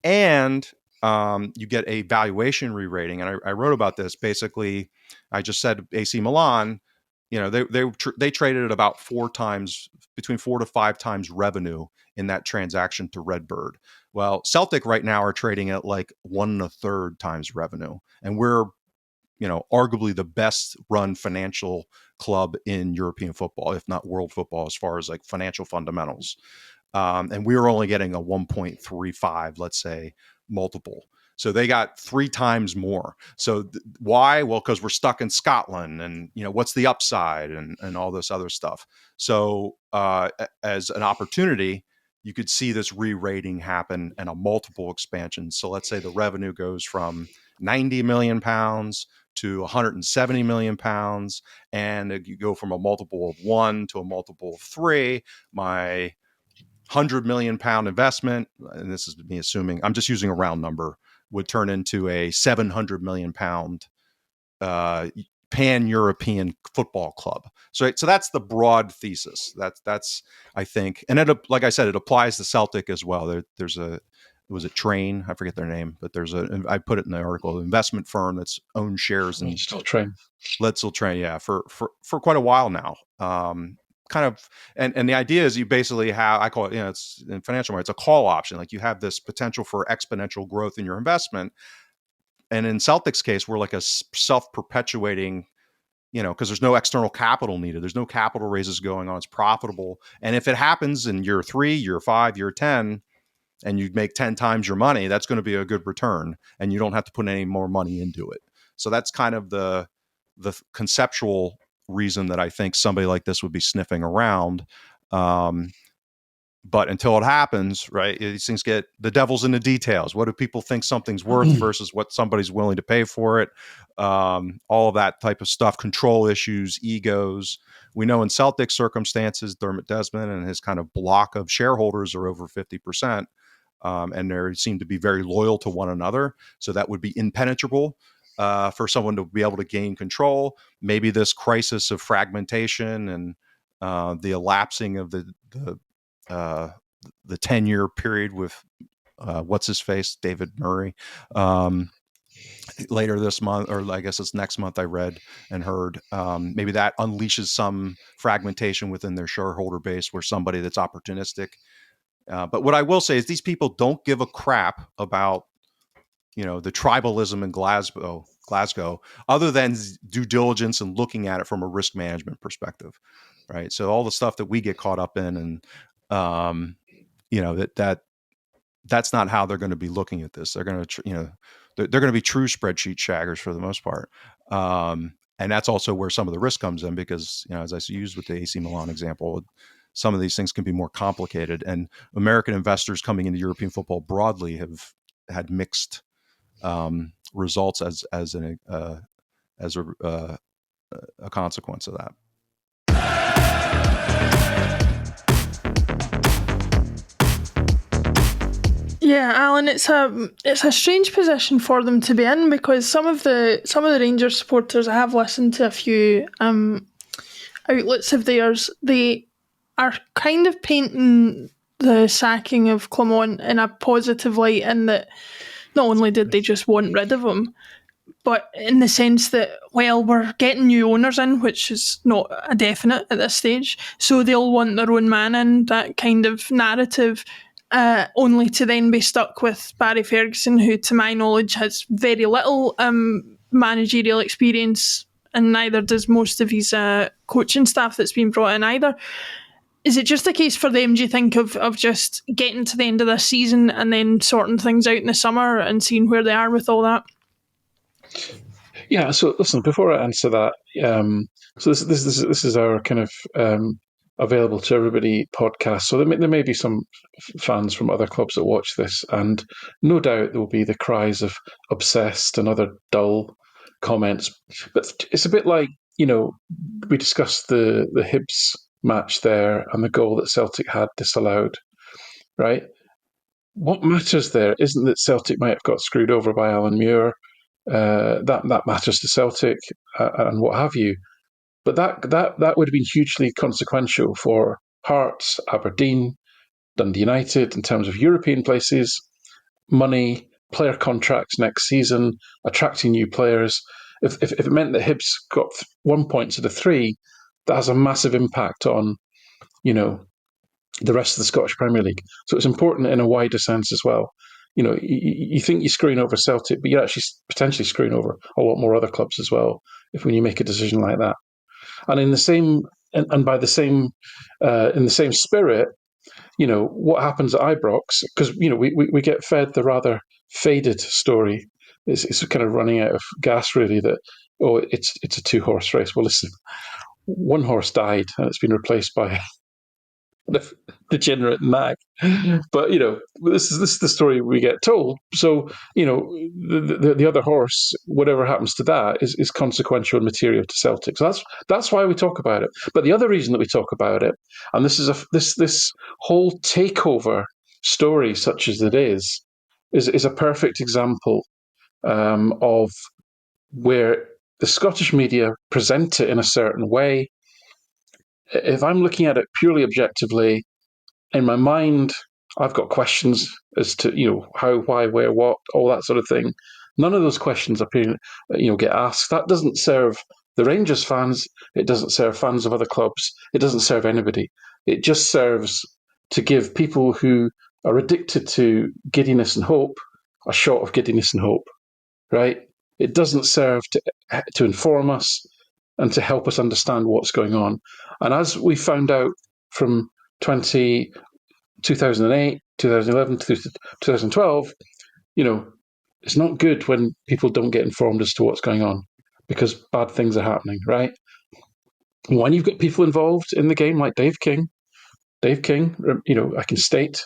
and you get a valuation re-rating. And I wrote about this. Basically, I just said AC Milan, they traded at about between 4 to 5 times revenue in that transaction to Redbird. Well, Celtic right now are trading at like 1 1/3 times revenue, and we're arguably the best run financial club in European football, if not world football, as far as like financial fundamentals. And we were only getting a 1.35, let's say, multiple. So they got 3 times more. So why? Well, because we're stuck in Scotland, and what's the upside, and all this other stuff. So as an opportunity, you could see this re-rating happen and a multiple expansion. So let's say the revenue goes from 90 million pounds to 170 million pounds, and you go from a multiple of 1 to a multiple of 3. My 100 million pound investment, and this is me assuming, I'm just using a round number, would turn into a 700 million pound pan-European football club. So that's the broad thesis. That's I think, and it, like I said, it applies to Celtic as well. There's a, it was a Train, I forget their name, but I put it in the article, an investment firm that's owned shares in Let's Train. Let's Train, yeah, for quite a while now. kind of, and the idea is you basically have, I call it, it's in financial markets, it's a call option. Like you have this potential for exponential growth in your investment. And in Celtic's case, we're like a self-perpetuating, because there's no external capital needed. There's no capital raises going on. It's profitable. And if it happens in year 3, year 5, year 10, and you make 10 times your money, that's going to be a good return. And you don't have to put any more money into it. So that's kind of the conceptual reason that I think somebody like this would be sniffing around. But until it happens, right, these things the devil's in the details. What do people think something's worth versus what somebody's willing to pay for it? All of that type of stuff, control issues, egos. We know in Celtic circumstances, Dermot Desmond and his kind of block of shareholders are over 50%. And they seem to be very loyal to one another. So that would be impenetrable for someone to be able to gain control. Maybe this crisis of fragmentation and the elapsing of the 10-year period with what's his face, David Murray, later this month, or I guess it's next month, I read and heard, maybe that unleashes some fragmentation within their shareholder base where somebody that's opportunistic. But what I will say is these people don't give a crap about, the tribalism in Glasgow, other than due diligence and looking at it from a risk management perspective, right? So all the stuff that we get caught up in, and that's not how they're going to be looking at this. They're going to, they're going to be true spreadsheet shaggers for the most part. And that's also where some of the risk comes in because, as I used with the AC Milan example, some of these things can be more complicated, and American investors coming into European football broadly have had mixed results as a consequence of that. Yeah, Alan, it's a strange position for them to be in because some of the Rangers supporters, I have listened to a few outlets of theirs, they are kind of painting the sacking of Clement in a positive light, in that not only did they just want rid of him, but in the sense that, well, we're getting new owners in, which is not a definite at this stage, so they'll want their own man in, that kind of narrative, only to then be stuck with Barry Ferguson, who, to my knowledge, has very little managerial experience, and neither does most of his coaching staff that's been brought in either. Is it just a case for them, do you think, of just getting to the end of this season and then sorting things out in the summer and seeing where they are with all that? Yeah, so listen, before I answer that, so this is our kind of available to everybody podcast. So there may be some fans from other clubs that watch this, and no doubt there will be the cries of obsessed and other dull comments. But it's a bit like, we discussed the Hibs match there and the goal that Celtic had disallowed, right? What matters there isn't that Celtic might have got screwed over by Alan Muir. That matters to Celtic and what have you. But that would have been hugely consequential for Hearts, Aberdeen, Dundee United in terms of European places, money, player contracts next season, attracting new players. If it meant that Hibs got 1 point to the 3, that has a massive impact on, the rest of the Scottish Premier League. So it's important in a wider sense as well. You think you're screwing over Celtic, but you're actually potentially screwing over a lot more other clubs as well when you make a decision like that. And in the same, and by the same, in the same spirit, what happens at Ibrox? Because we get fed the rather faded story. It's kind of running out of gas, really. That it's a 2-horse race. Well, listen, 1 horse died and it's been replaced by the degenerate nag. But this is the story we get told. So the other horse, whatever happens to that, is consequential and material to Celtic. So that's why we talk about it. But the other reason that we talk about it, and this is this whole takeover story, such as it is a perfect example of where the Scottish media present it in a certain way. If I'm looking at it purely objectively, in my mind, I've got questions as to, how, why, where, what, all that sort of thing. None of those questions appear, get asked. That doesn't serve The Rangers fans, it doesn't serve fans of other clubs. It doesn't serve anybody. It just serves to give people who are addicted to giddiness and hope a shot of giddiness and hope, right? It doesn't serve to inform us and to help us understand what's going on. And as we found out from 2008, 2011, 2012, it's not good when people don't get informed as to what's going on because bad things are happening, right? When you've got people involved in the game like Dave King, I can state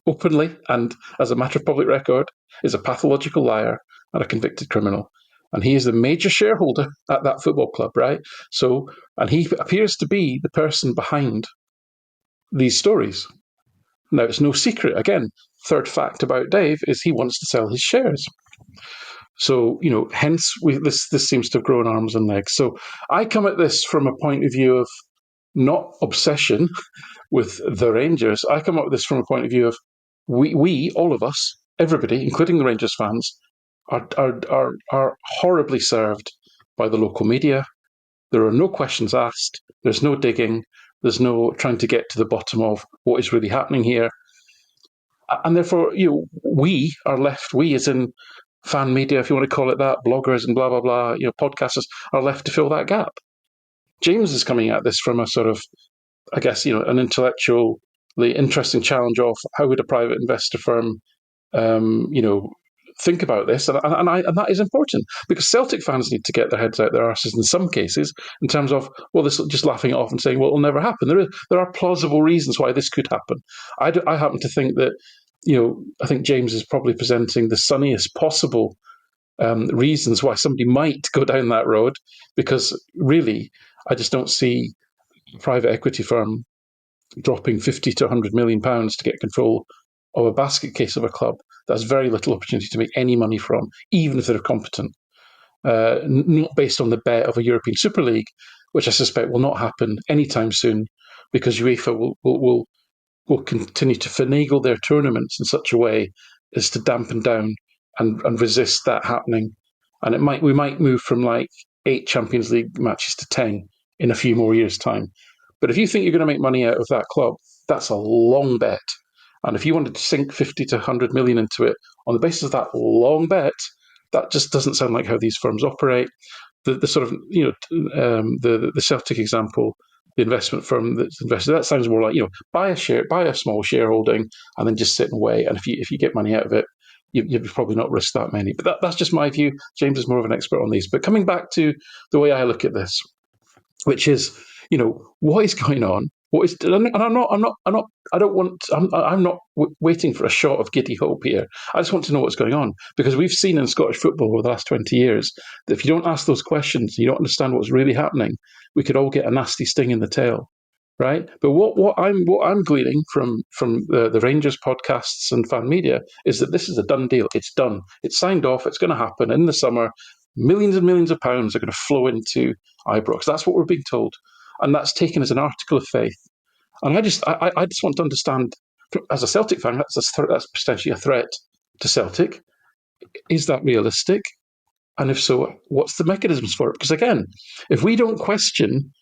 openly and as a matter of public record, is a pathological liar and a convicted criminal. And he is the major shareholder at that football club, right? So, and he appears to be the person behind these stories. Now, it's no secret. Again, third fact about Dave is he wants to sell his shares. So, hence this seems to have grown arms and legs. So I come at this from a point of view of not obsession with the Rangers. I come up with this from a point of view of we all of us, everybody, including the Rangers fans, are horribly served by the local media. There are no questions asked. There's no digging. There's no trying to get to the bottom of what is really happening here. And therefore, we are left, we as in fan media, if you want to call it that, bloggers and blah, blah, blah, podcasters are left to fill that gap. James is coming at this from a sort of, I guess, an intellectually interesting challenge of how would a private investor firm, think about this, and that is important because Celtic fans need to get their heads out their arses in some cases in terms of this just laughing it off and saying, well, it'll never happen. There are plausible reasons why this could happen. I happen to think that I think James is probably presenting the sunniest possible reasons why somebody might go down that road, because really I just don't see a private equity firm dropping 50 to 100 million pounds to get control of a basket case of a club that has very little opportunity to make any money from, even if they're competent. Not based on the bet of a European Super League, which I suspect will not happen anytime soon, because UEFA will continue to finagle their tournaments in such a way as to dampen down and resist that happening. And we might move from like 8 Champions League matches to 10 in a few more years' time. But if you think you're going to make money out of that club, that's a long bet. And if you wanted to sink 50 to 100 million into it on the basis of that long bet, that just doesn't sound like how these firms operate. The sort of, the Celtic example, the investment firm that's invested, that sounds more like, buy a small shareholding and then just sit and wait. And if you get money out of it, you'd probably not risk that many. But that's just my view. James is more of an expert on these. But coming back to the way I look at this, which is, what is going on? I'm not waiting for a shot of giddy hope here. I just want to know what's going on, because we've seen in Scottish football over the last 20 years that if you don't ask those questions, you don't understand what's really happening, we could all get a nasty sting in the tail, right? But what I'm gleaning from the Rangers podcasts and fan media is that this is a done deal. It's done. It's signed off. It's going to happen in the summer. Millions and millions of pounds are going to flow into Ibrox. That's what we're being told. And that's taken as an article of faith. And I just want to understand, as a Celtic fan, that's potentially a threat to Celtic. Is that realistic? And if so, what's the mechanisms for it? Because again, if we don't question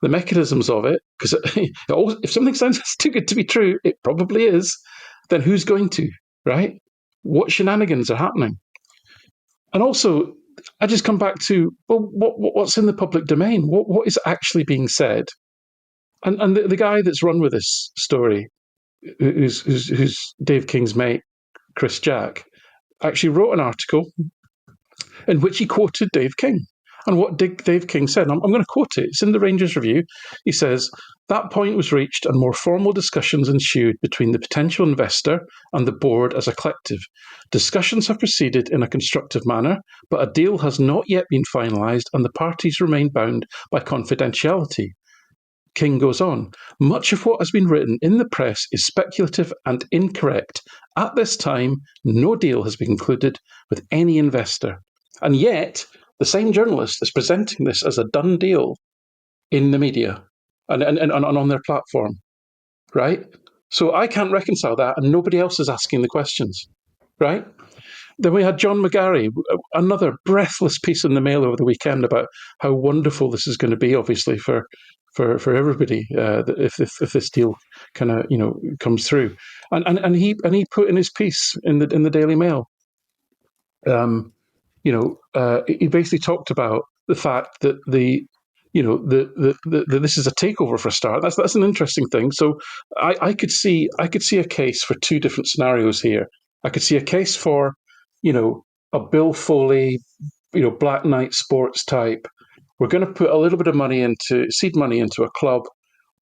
the mechanisms of it, because if something sounds too good to be true, it probably is, then who's going to, right? What shenanigans are happening? And also, I just come back to, well, what's in the public domain? What is actually being said? And the guy that's run with this story, who's Dave King's mate, Chris Jack, actually wrote an article in which he quoted Dave King. And what Dave King said, I'm going to quote it, it's in the Rangers Review. He says, that point was reached and more formal discussions ensued between the potential investor and the board as a collective. Discussions have proceeded in a constructive manner, but a deal has not yet been finalised and the parties remain bound by confidentiality. King goes on, much of what has been written in the press is speculative and incorrect. At this time, no deal has been concluded with any investor. And yet, the same journalist is presenting this as a done deal in the media and on their platform, right? So I can't reconcile that, and nobody else is asking the questions. right? Then we had John McGarry, another breathless piece in the Mail over the weekend about how wonderful this is going to be, obviously, for everybody if this deal kind of comes through, and he put in his piece in the Daily Mail. He basically talked about the fact that that this is a takeover for a start. That's an interesting thing. So I could see a case for two different scenarios here. I could see a case for a Bill Foley, Black Knight Sports type. We're going to put a little bit of seed money into a club.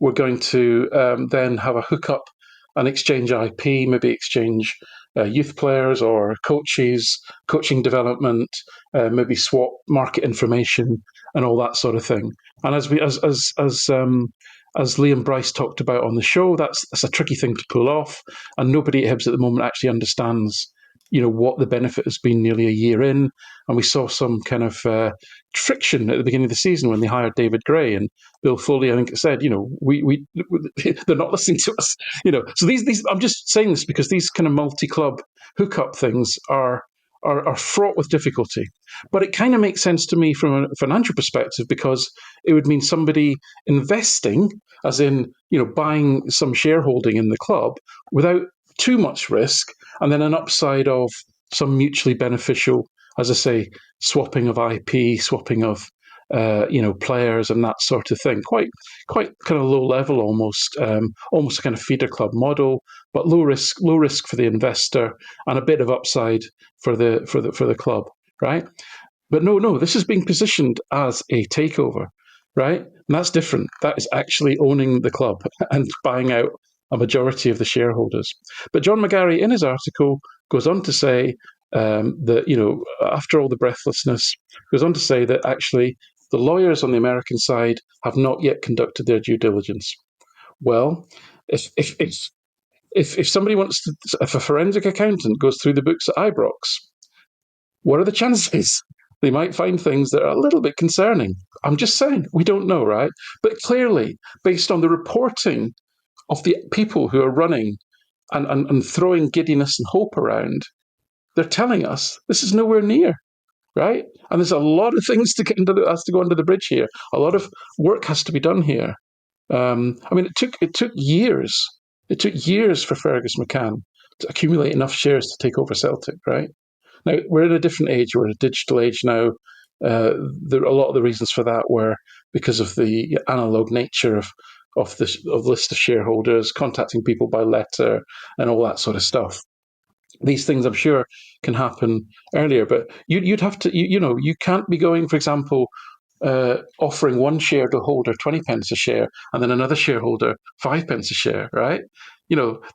We're going to then have a hookup and exchange IP, maybe exchange youth players or coaches, coaching development, maybe swap market information and all that sort of thing. And as Liam Bryce talked about on the show, that's a tricky thing to pull off, and nobody at Hibs at the moment actually understands what the benefit has been nearly a year in. And we saw some kind of friction at the beginning of the season when they hired David Gray, and Bill Foley, I think, said, we they're not listening to us. So these I'm just saying this because these kind of multi-club hookup things are fraught with difficulty. But it kind of makes sense to me from a financial perspective, because it would mean somebody investing, as in buying some shareholding in the club without too much risk, and then an upside of some mutually beneficial, as I say, swapping of IP, swapping of players and that sort of thing. Quite kind of low level, almost a kind of feeder club model, but low risk for the investor and a bit of upside for the club, right? But no, this is being positioned as a takeover, right? And that's different. That is actually owning the club and buying out a majority of the shareholders. But John McGarry, in his article, goes on to say that, after all the breathlessness, goes on to say that actually the lawyers on the American side have not yet conducted their due diligence. Well, if somebody wants to, if a forensic accountant goes through the books at Ibrox, what are the chances? They might find things that are a little bit concerning. I'm just saying, we don't know, right? But clearly, based on the reporting of the people who are running and throwing giddiness and hope around, they're telling us this is nowhere near, right? And there's a lot of things has to go under the bridge here. A lot of work has to be done here. It took years. It took years for Fergus McCann to accumulate enough shares to take over Celtic, right? Now, we're in a different age. We're in a digital age now. A lot of the reasons for that were because of the analog nature of list of shareholders, contacting people by letter, and all that sort of stuff. These things, I'm sure, can happen earlier, but you'd have to, you can't be going, for example, offering one shareholder 20 pence a share and then another shareholder 5 pence a share, right?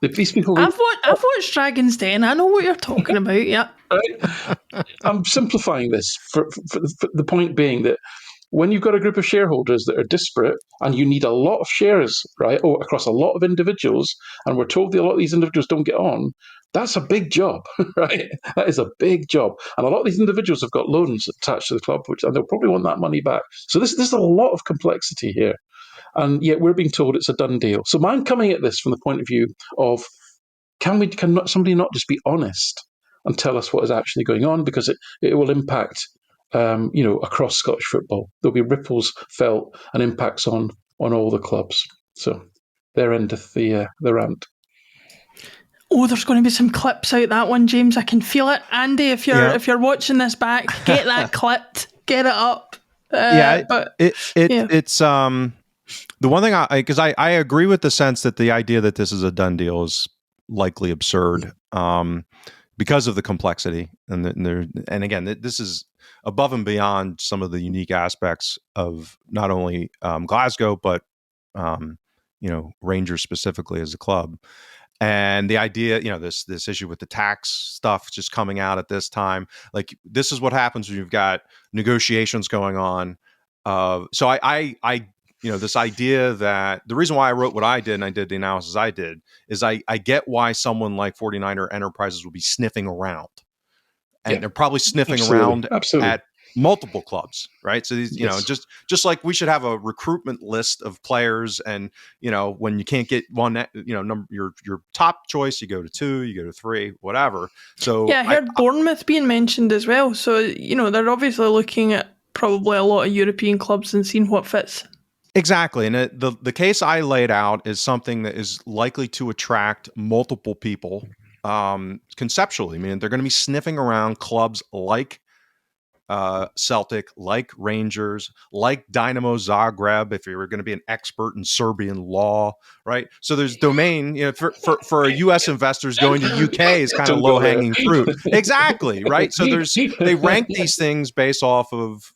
These people. I've watched Dragon's Den. I know what you're talking about. Yeah. Right? I'm simplifying this for the point being that when you've got a group of shareholders that are disparate and you need a lot of shares, right, or across a lot of individuals, and we're told that a lot of these individuals don't get on, that's a big job, right? That is a big job. And a lot of these individuals have got loans attached to the club, and they'll probably want that money back. So there's a lot of complexity here. And yet we're being told it's a done deal. So I'm coming at this from the point of view of, can somebody not just be honest and tell us what is actually going on? Because it will impact across Scottish football. There'll be ripples felt and impacts on all the clubs. So there endeth the rant. Oh, there's going to be some clips out that one, James. I can feel it. Andy, if you're watching this back, get that clipped, get it up. It's the one thing because I agree with the sense that the idea that this is a done deal is likely absurd because of the complexity and again, this is above and beyond some of the unique aspects of not only Glasgow but Rangers specifically as a club. And the idea, this issue with the tax stuff just coming out at this time, like this is what happens when you've got negotiations going on. So I this idea that the reason why I wrote what I did and I did the analysis I did is I get why someone like 49er Enterprises would be sniffing around. And they're probably sniffing around multiple clubs, right? So these, Yes. just like we should have a recruitment list of players, and when you can't get one, your top choice, you go to 2, you go to 3, whatever. So yeah, I heard Bournemouth being mentioned as well. So they're obviously looking at probably a lot of European clubs and seeing what fits. Exactly. And the case I laid out is something that is likely to attract multiple people conceptually. I mean, they're going to be sniffing around clubs like Celtic, like Rangers, like Dynamo Zagreb, if you're going to be an expert in Serbian law, right? So there's domain, for U.S. investors, going to UK is kind of low-hanging fruit. Exactly, right? So they rank these things based off of,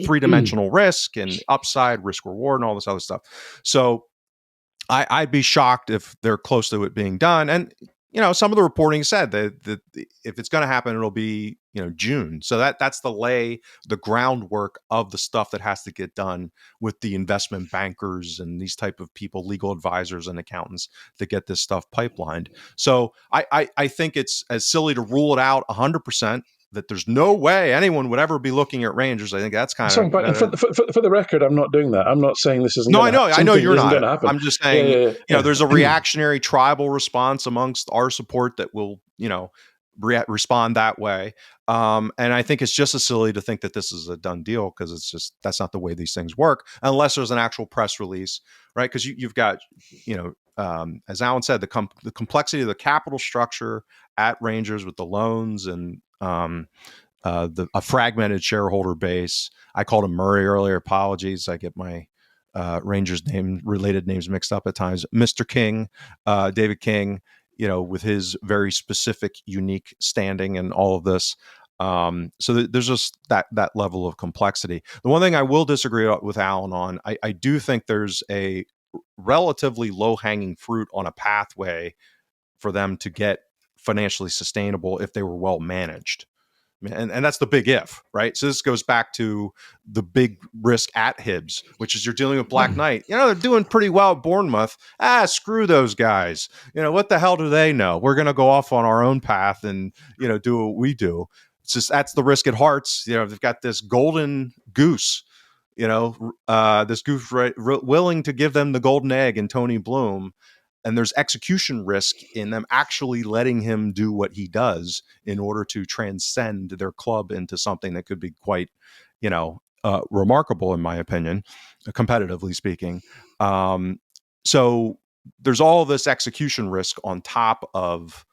three-dimensional risk and upside, risk reward, and all this other stuff. So I'd be shocked if they're close to it being done. And some of the reporting said that if it's going to happen, it'll be June. So that's the groundwork of the stuff that has to get done with the investment bankers and these type of people, legal advisors and accountants, to get this stuff pipelined. So I think it's as silly to rule it out 100%. That there's no way anyone would ever be looking at Rangers. I think that's kind of. But for the record, I'm not doing that. I'm not saying this isn't. No, I know you're not. Happen. I'm just saying, there's a reactionary tribal response amongst our support that will, respond that way. And I think it's just as silly to think that this is a done deal, because that's not the way these things work unless there's an actual press release, right? Because you've got, as Alan said, the complexity of the capital structure at Rangers with the loans and a fragmented shareholder base. I called him Murray earlier. Apologies. I get my Rangers related names mixed up at times. Mr. King, David King, with his very specific, unique standing and all of this. So there's just that level of complexity. The one thing I will disagree with Alan on, I do think there's a relatively low-hanging fruit on a pathway for them to get financially sustainable if they were well managed. And that's the big if, right? So this goes back to the big risk at Hibs, which is you're dealing with Black Knight. They're doing pretty well at Bournemouth. Screw those guys. What the hell do they know? We're going to go off on our own path and, do what we do. It's just, that's the risk at Hearts. They've got this golden goose, this goose willing to give them the golden egg in Tony Bloom. And there's execution risk in them actually letting him do what he does in order to transcend their club into something that could be quite, remarkable, in my opinion, competitively speaking. So there's all this execution risk on top of,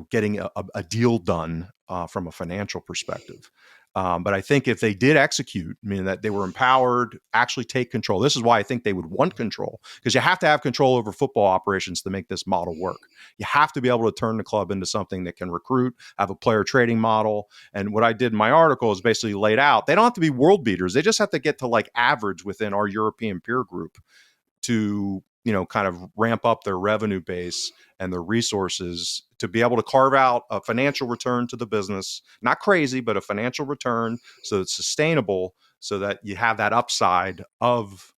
getting a deal done from a financial perspective. But I think if they did execute, meaning that they were empowered, actually take control. This is why I think they would want control, because you have to have control over football operations to make this model work. You have to be able to turn the club into something that can recruit, have a player trading model. And what I did in my article is basically laid out. They don't have to be world beaters. They just have to get to like average within our European peer group to, kind of ramp up their revenue base and their resources to be able to carve out a financial return to the business, not crazy, but a financial return so it's sustainable, so that you have that upside of,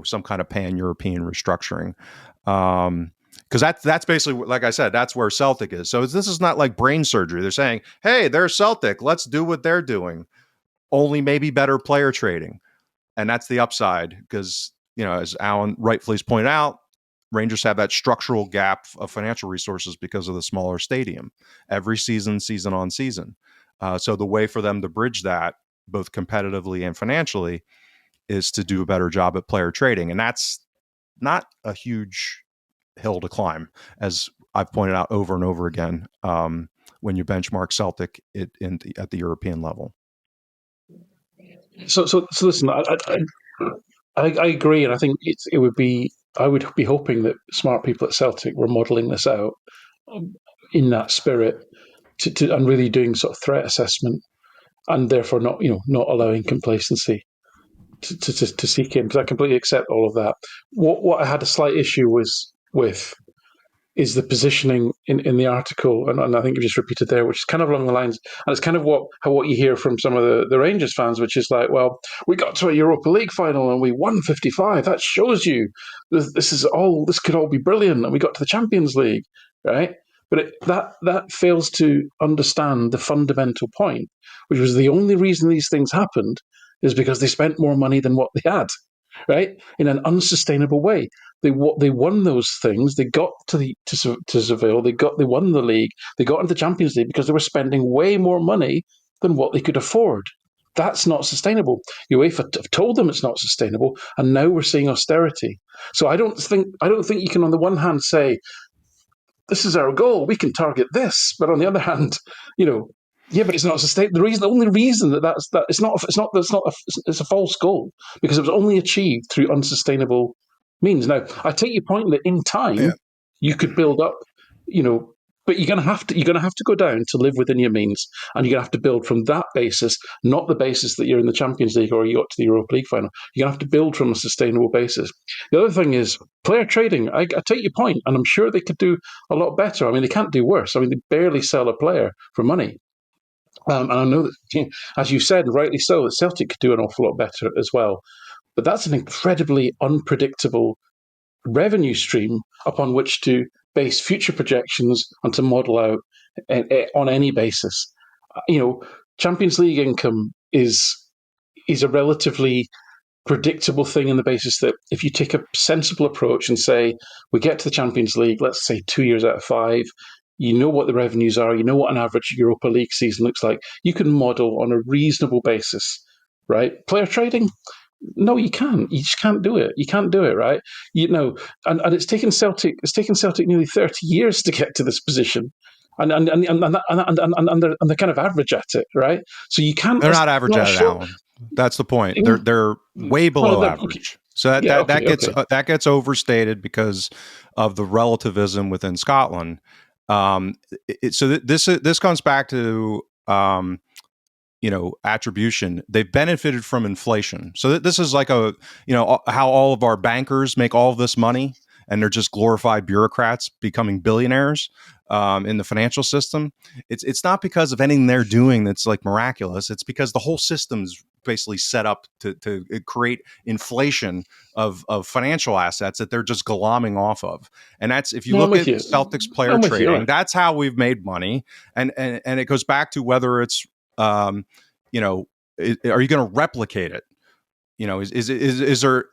some kind of pan-European restructuring. Because that's basically, like I said, that's where Celtic is. So this is not like brain surgery. They're saying, hey, they're Celtic. Let's do what they're doing. Only maybe better player trading. And that's the upside because, as Alan rightfully pointed out, Rangers have that structural gap of financial resources because of the smaller stadium every season on season. So the way for them to bridge that, both competitively and financially, is to do a better job at player trading. And that's not a huge hill to climb, as I've pointed out over and over again, when you benchmark Celtic at the European level. So listen, I agree, and I think it would be. I would be hoping that smart people at Celtic were modelling this out in that spirit, and really doing sort of threat assessment, and therefore not allowing complacency to seek in. Because I completely accept all of that. What I had a slight issue with is the positioning in the article, and I think you just repeated there, which is kind of along the lines, and it's kind of what you hear from some of the Rangers fans, which is like, well, we got to a Europa League final and we won 55. That shows you this could all be brilliant, and we got to the Champions League, right? But that fails to understand the fundamental point, which was the only reason these things happened is because they spent more money than what they had, right? In an unsustainable way. They won those things. They got to Seville. They won the league. They got into the Champions League because they were spending way more money than what they could afford. That's not sustainable. UEFA have told them it's not sustainable, and now we're seeing austerity. So I don't think you can, on the one hand, say this is our goal, we can target this, but on the other hand, but it's not sustainable. The only reason it's a false goal because it was only achieved through unsustainable means. Now, I take your point that in time you could build up, but you're going to have to go down to live within your means, and you're going to have to build from that basis, not the basis that you're in the Champions League or you got to the Europa League final. You're going to have to build from a sustainable basis. The other thing is player trading. I take your point, and I'm sure they could do a lot better. I mean, they can't do worse. I mean, they barely sell a player for money. And I know that, as you said, rightly so, that Celtic could do an awful lot better as well. But that's an incredibly unpredictable revenue stream upon which to base future projections and to model out on any basis. Champions League income is a relatively predictable thing in the basis that if you take a sensible approach and say, we get to the Champions League, let's say 2 years out of 5, you know what the revenues are, you know what an average Europa League season looks like, you can model on a reasonable basis, right? Player trading? No, you can't. You just can't do it. You can't do it, right? And it's taken Celtic nearly 30 years to get to this position. And they're kind of average at it, right? So you can't. They're not average at it, Alan. That's the point. They're way below average. So that gets overstated because of the relativism within Scotland. So this comes back to attribution. They've benefited from inflation. So this is like how all of our bankers make all of this money, and they're just glorified bureaucrats becoming billionaires in the financial system. It's not because of anything they're doing that's like miraculous. It's because the whole system's basically set up to create inflation of financial assets that they're just glomming off of. And that's, if you look at Celtic's player trading, that's how we've made money. And it goes back to whether it's, are you going to replicate it? Is there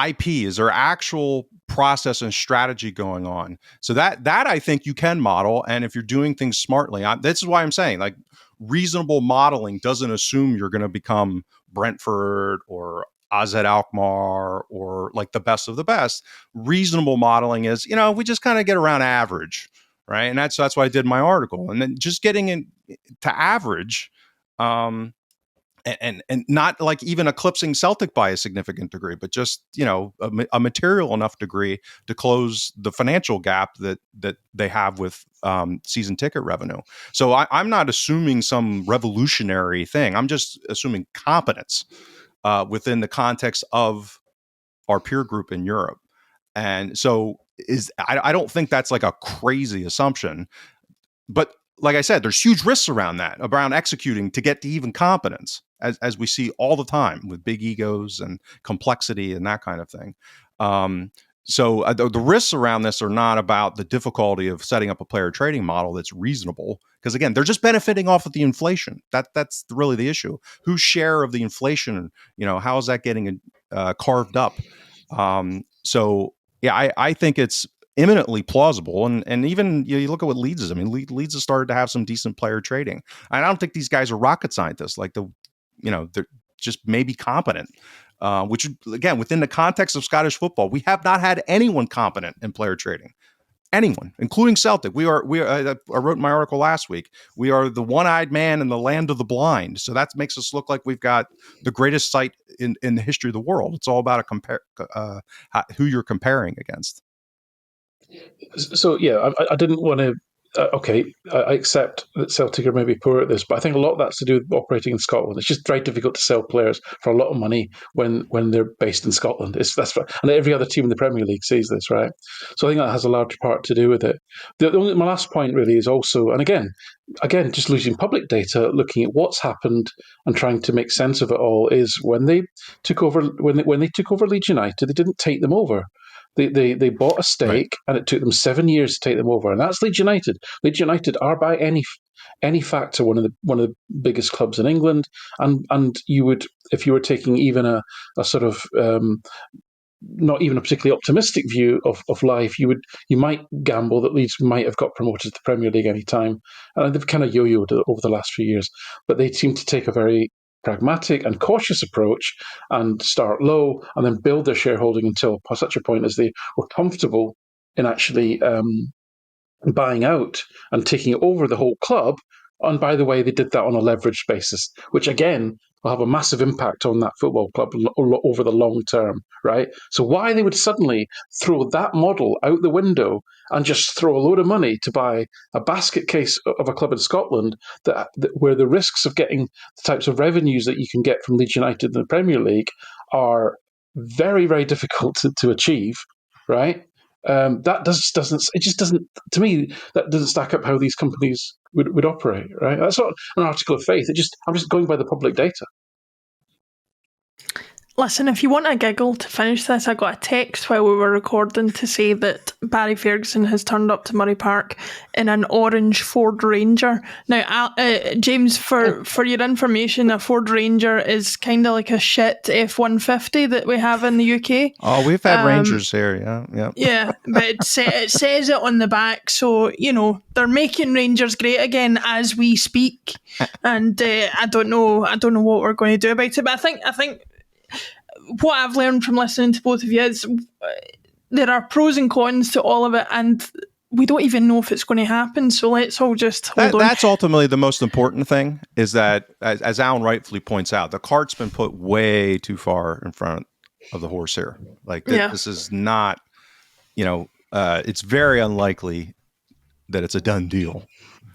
IP? Is there actual process and strategy going on? So that I think you can model. And if you're doing things smartly, this is why I'm saying, like, reasonable modeling doesn't assume you're going to become Brentford or AZ Alkmaar or like the best of the best. Reasonable modeling is, we just kind of get around average, right? And that's why I did my article. And then just getting in to average, and not like even eclipsing Celtic by a significant degree, but just, a material enough degree to close the financial gap that they have with season ticket revenue. So I'm not assuming some revolutionary thing. I'm just assuming competence within the context of our peer group in Europe. And so I don't think that's like a crazy assumption, but like I said, there's huge risks around executing to get to even competence, as we see all the time with big egos and complexity and that kind of thing. So the risks around this are not about the difficulty of setting up a player trading model that's reasonable, because again, they're just benefiting off of the inflation. That's really the issue. Whose share of the inflation? How is that getting carved up? So yeah, I think it's imminently plausible, and even you look at what Leeds is. I mean, Leeds has started to have some decent player trading. I don't think these guys are rocket scientists. Like they're just maybe competent. Which again, within the context of Scottish football, we have not had anyone competent in player trading. Anyone, including Celtic. I wrote in my article last week, we are the one-eyed man in the land of the blind. So that makes us look like we've got the greatest sight in the history of the world. It's all about who you're comparing against. So yeah, I didn't want to. I accept that Celtic are maybe poor at this, but I think a lot of that's to do with operating in Scotland. It's just very difficult to sell players for a lot of money when they're based in Scotland. And every other team in the Premier League sees this, right? So I think that has a large part to do with it. My last point really is also, and again, just losing public data, looking at what's happened and trying to make sense of it all, is when they took over Leeds United, they didn't take them over. They bought a stake, and it took them 7 years to take them over, and that's Leeds United. Leeds United are by any factor one of the biggest clubs in England, and you would, if you were taking even a sort of not even a particularly optimistic view of life, you might gamble that Leeds might have got promoted to the Premier League any time. And they've kind of yo-yoed over the last few years, but they seem to take a very pragmatic and cautious approach and start low and then build their shareholding until such a point as they were comfortable in actually buying out and taking over the whole club. And by the way, they did that on a leveraged basis, which again will have a massive impact on that football club over the long term, right? So why they would suddenly throw that model out the window and just throw a load of money to buy a basket case of a club in Scotland that where the risks of getting the types of revenues that you can get from Leeds United in the Premier League are very, very difficult to achieve, right? That doesn't to me, that doesn't stack up how these companies would operate, right? That's not an article of faith. I'm just going by the public data. Listen, if you want a giggle to finish this, I got a text while we were recording to say that Barry Ferguson has turned up to Murray Park in an orange Ford Ranger. Now, James, for your information, a Ford Ranger is kind of like a shit F-150 that we have in the UK. Oh, we've had Rangers here, yeah. Yeah, but it says it on the back, so, they're making Rangers great again as we speak. And I don't know what we're going to do about it, but I think what I've learned from listening to both of you is there are pros and cons to all of it, and we don't even know if it's going to happen. So let's all just hold on. That's ultimately the most important thing, is that, as Alan rightfully points out, the cart's been put way too far in front of the horse here. Like, this is not, it's very unlikely that it's a done deal.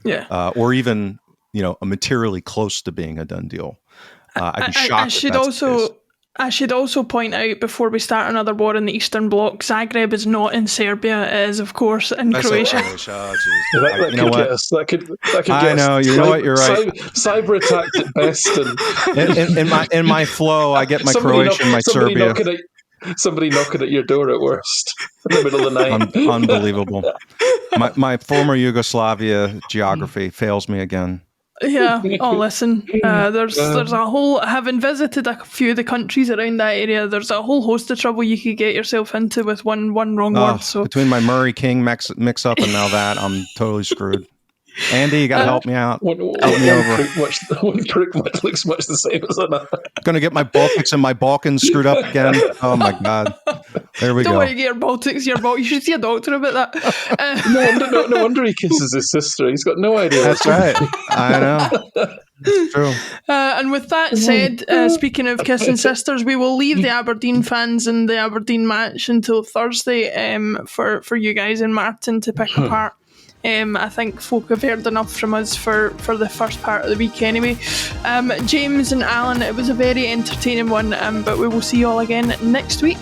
Yeah. Or even, a materially close to being a done deal. I'd be shocked. I should also point out, before we start another war in the Eastern Bloc, Zagreb is not in Serbia. It is, of course, in Croatia. That could get I know. You know what? You're right. Cyber attacked at best. And in my flow, I get my Croatian, my Serbia. Somebody knocking at your door at worst in the middle of the night. Unbelievable. My former Yugoslavia geography fails me again. Yeah. Oh, listen. There's a whole. Having visited a few of the countries around that area, there's a whole host of trouble you could get yourself into with one wrong word. So between my Murray King mix up and now that, I'm totally screwed. Andy, you got to help me out. One prick looks much the same as another. Going to get my Baltics and my Balkans screwed up again. Oh my God. There we go. Don't worry, get your Baltics, you should see a doctor about No that. wonder he kisses his sister. He's got no idea. That's right. I know. It's true. And with that said, speaking of kissing sisters, we will leave the Aberdeen fans and the Aberdeen match until Thursday for you guys in Martin to pick apart. I think folk have heard enough from us for the first part of the week anyway. James and Alan, it was a very entertaining one, but we will see you all again next week.